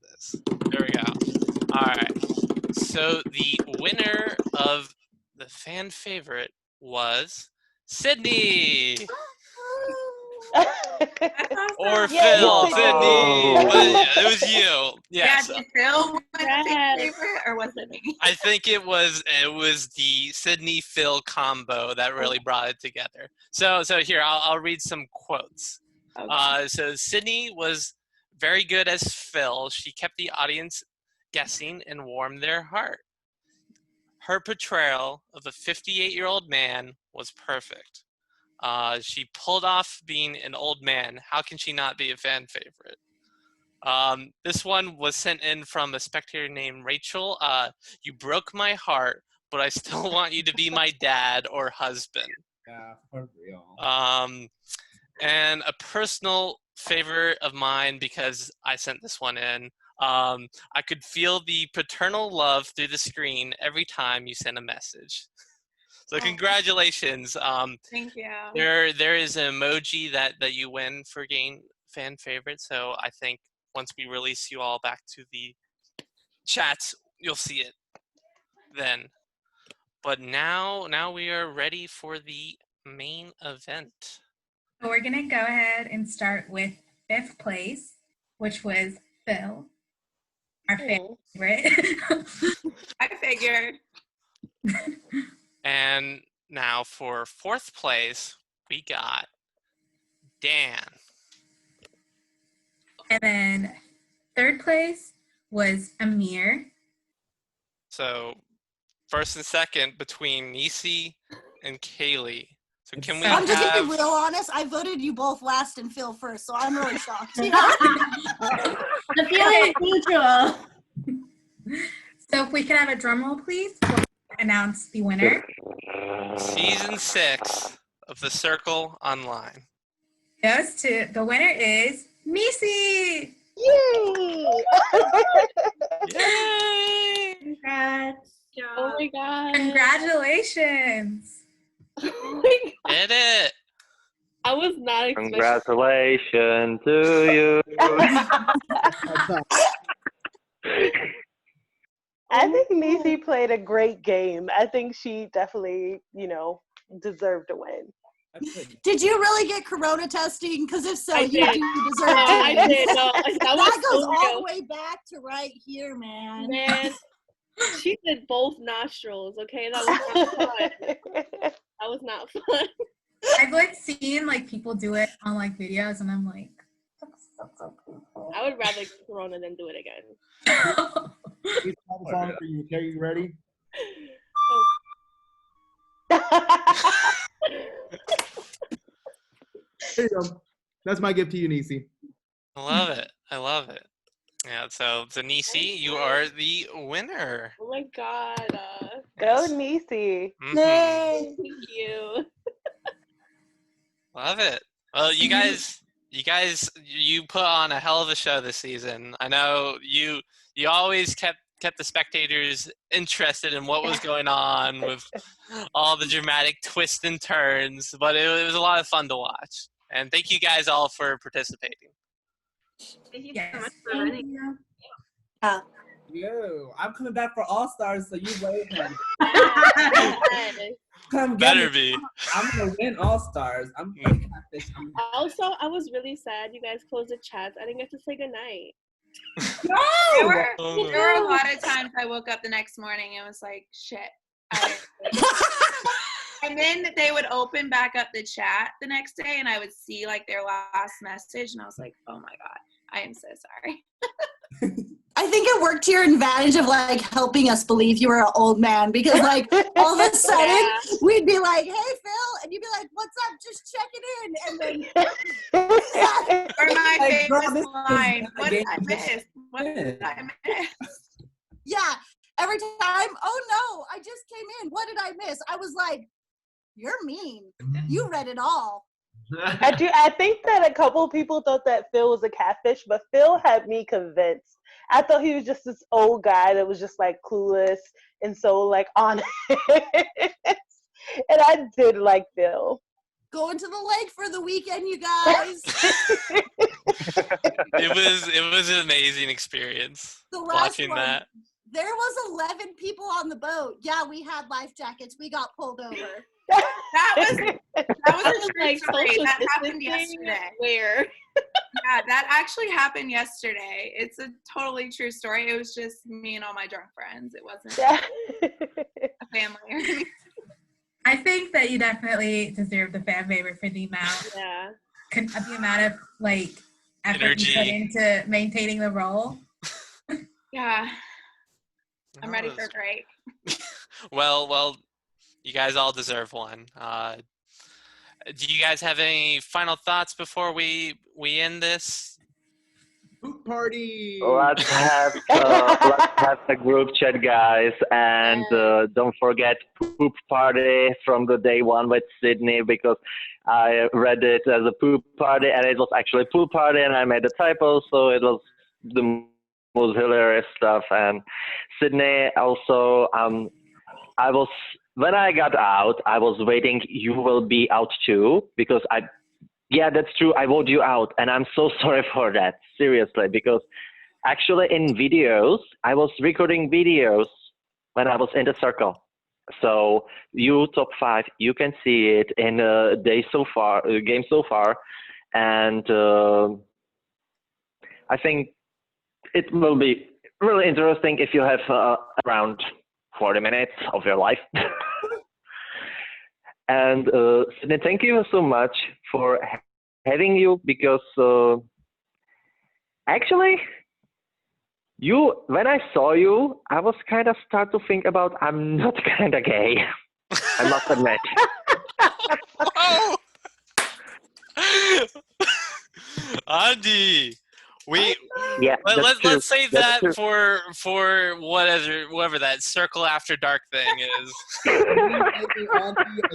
this? There we go. All right, so the winner of the fan favorite was Sydney. Or Phil, Sydney. But it was you. Yes. Yeah, did Phil win fan favorite, or was it me? I think it was the Sydney Phil combo that really brought it together. So here I'll read some quotes. Okay. So Sydney was very good as Phil. She kept the audience guessing and warmed their heart. Her portrayal of a 58-year-old man was perfect. She pulled off being an old man. How can she not be a fan favorite? This one was sent in from a spectator named Rachel. You broke my heart, but I still want you to be my dad or husband. Yeah, for real. And a personal favorite of mine, because I sent this one in, I could feel the paternal love through the screen every time you sent a message. So congratulations. Thank you. There is an emoji that you win for getting fan favorite. So I think once we release you all back to the chats, you'll see it then. But now we are ready for the main event. So we're gonna go ahead and start with 5th place, which was Phil. Our favorite. I figured. And now for fourth place, we got Dan. And then third place was Amir. So first and second between Nisi and Kaylee. So can we I'm just gonna have be real honest. I voted you both last and Phil first, so I'm really shocked. The feeling is mutual. So if we can have a drum roll, please, we'll announce the winner. season 6 of The Circle Online? Goes to the winner is Nisi. Yay! Yay! Congrats. Oh my god. Congratulations. Oh my god. Did it! I was not expecting. Congratulations to you. I think Nisi played a great game. I think she definitely, deserved to win. Did you really get corona testing? Because if so, I you did. do deserve No, to I win. did. No, that was goes so all real. the way back to right here, man. Man, she did both nostrils. Okay, that was not fun. That was not fun. I've seen people do it on videos, and I'm like, I would rather get corona than do it again. He's got a song for you. Okay, you ready? There you go. That's my gift to you, Nisi. I love it. I love it. Yeah, so Nisi, you are the winner. Oh my god. Go Nisi. Mhm. Yay. Thank you. Love it. Well, you guys, you put on a hell of a show this season. I know you always kept the spectators interested in what was going on with all the dramatic twists and turns, but it was a lot of fun to watch. And thank you guys all for participating. Thank you Yes. so much for running. Yo, I'm coming back for All Stars, so you wait. Come get Better me. be. I'm gonna win All Stars. I'm catfish. Also, I was really sad you guys closed the chats. I didn't get to say goodnight. There were, Oh, no. there were a lot of times I woke up the next morning and was like, shit. And then they would open back up the chat the next day and I would see their last message and I was like, oh my God, I am so sorry. I think it worked to your advantage of helping us believe you were an old man because all of a sudden we'd be like, hey Phil, and you'd be like, what's up? Just checking in, and then Or my Like, girl, famous this is line, not a what did I game. miss? What did I miss? yeah, every time, oh no, I just came in. What did I miss? I was like, you're mean. You read it all. I think that a couple of people thought that Phil was a catfish, but Phil had me convinced. I thought he was just this old guy that was just clueless and so honest. And I did like Phil. Going to the lake for the weekend, you guys. It was an amazing experience The last watching one, that. there was 11 people on the boat. Yeah, we had life jackets. We got pulled over. That was a true story. social That happened distancing. yesterday. Where? Yeah, that actually happened yesterday. It's a totally true story. It was just me and all my drunk friends. It wasn't a family or anything. I think that you definitely deserve the fan favorite for the amount, Yeah. the amount of effort Energy. you put into maintaining the role. Yeah, I'm ready That for a was- break. Well, you guys all deserve one. Do you guys have any final thoughts before we end this? Poop party. Let's have the group chat, guys, and don't forget poop party from the day one with Sydney because I read it as a poop party and it was actually poop party and I made a typo, so it was the most hilarious stuff. And Sydney also, when I got out, I was waiting. You will be out too because yeah, that's true. I voted you out, and I'm so sorry for that. Seriously, because actually in videos, I was recording videos when I was in the circle. So you top 5, you can see it in game so far, and I think it will be really interesting if you have around 40 minutes of your life. And Sydney, thank you so much for having you, because actually, when I saw you, I was kind of start to think about I'm not kind of gay. I must admit. Oh! Andy, Yeah, let's save that true. for whatever that circle after dark thing is.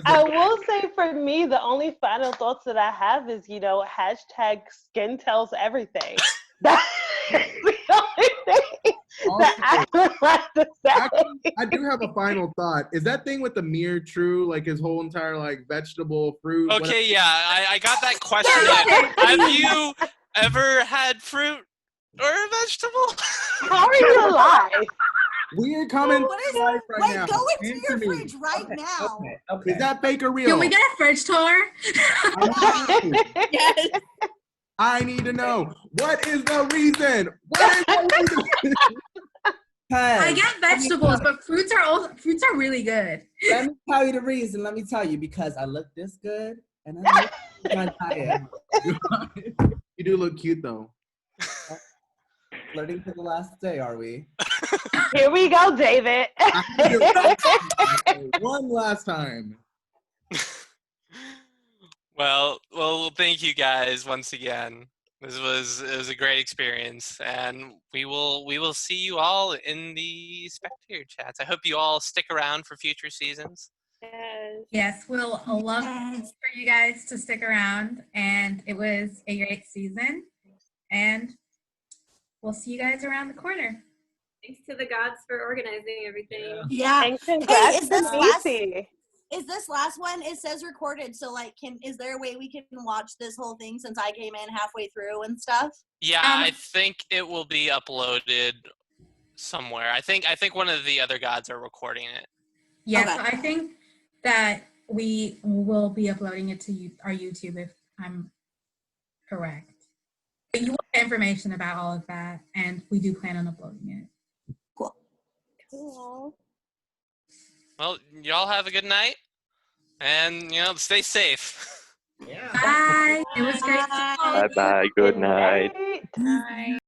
I will say for me, the only final thoughts that I have is, hashtag skin tells everything. That's the only thing that I would like to say. Actually, I do have a final thought. Is that thing with the mirror true? Like his whole entire vegetable, fruit? Okay, whatever? yeah, I got that question. Have you ever had fruit or a vegetable? How are you alive? Weird comment. What is right Wait, now. go into Answer your me. fridge right now. Okay. Is that fake or real? Can we get a fridge tour? Yes. I need to know. What is the reason? What is the reason? I get vegetables, but fruits are really good. Let me tell you the reason. Let me tell you, because I look this good and I look my diet. You do look cute though. Flirting to the last day, are we? Here we go, David. One last time. Well, thank you guys once again. It was a great experience, and we will see you all in the spectator chats. I hope you all stick around for future seasons. Yes, we'll love for you guys to stick around, and it was a great season, and we'll see you guys around the corner. Thanks to the gods for organizing everything. Yeah. And congrats is to this last one? It says recorded, so is there a way we can watch this whole thing since I came in halfway through and stuff? Yeah, I think it will be uploaded somewhere. I think one of the other gods are recording it. Yes, okay. So I think that we will be uploading it to our YouTube if I'm correct. But you will get information about all of that, and we do plan on uploading it. Cool. Well, y'all have a good night, and stay safe. Yeah. Bye. It was great. Bye bye. Good night. Bye.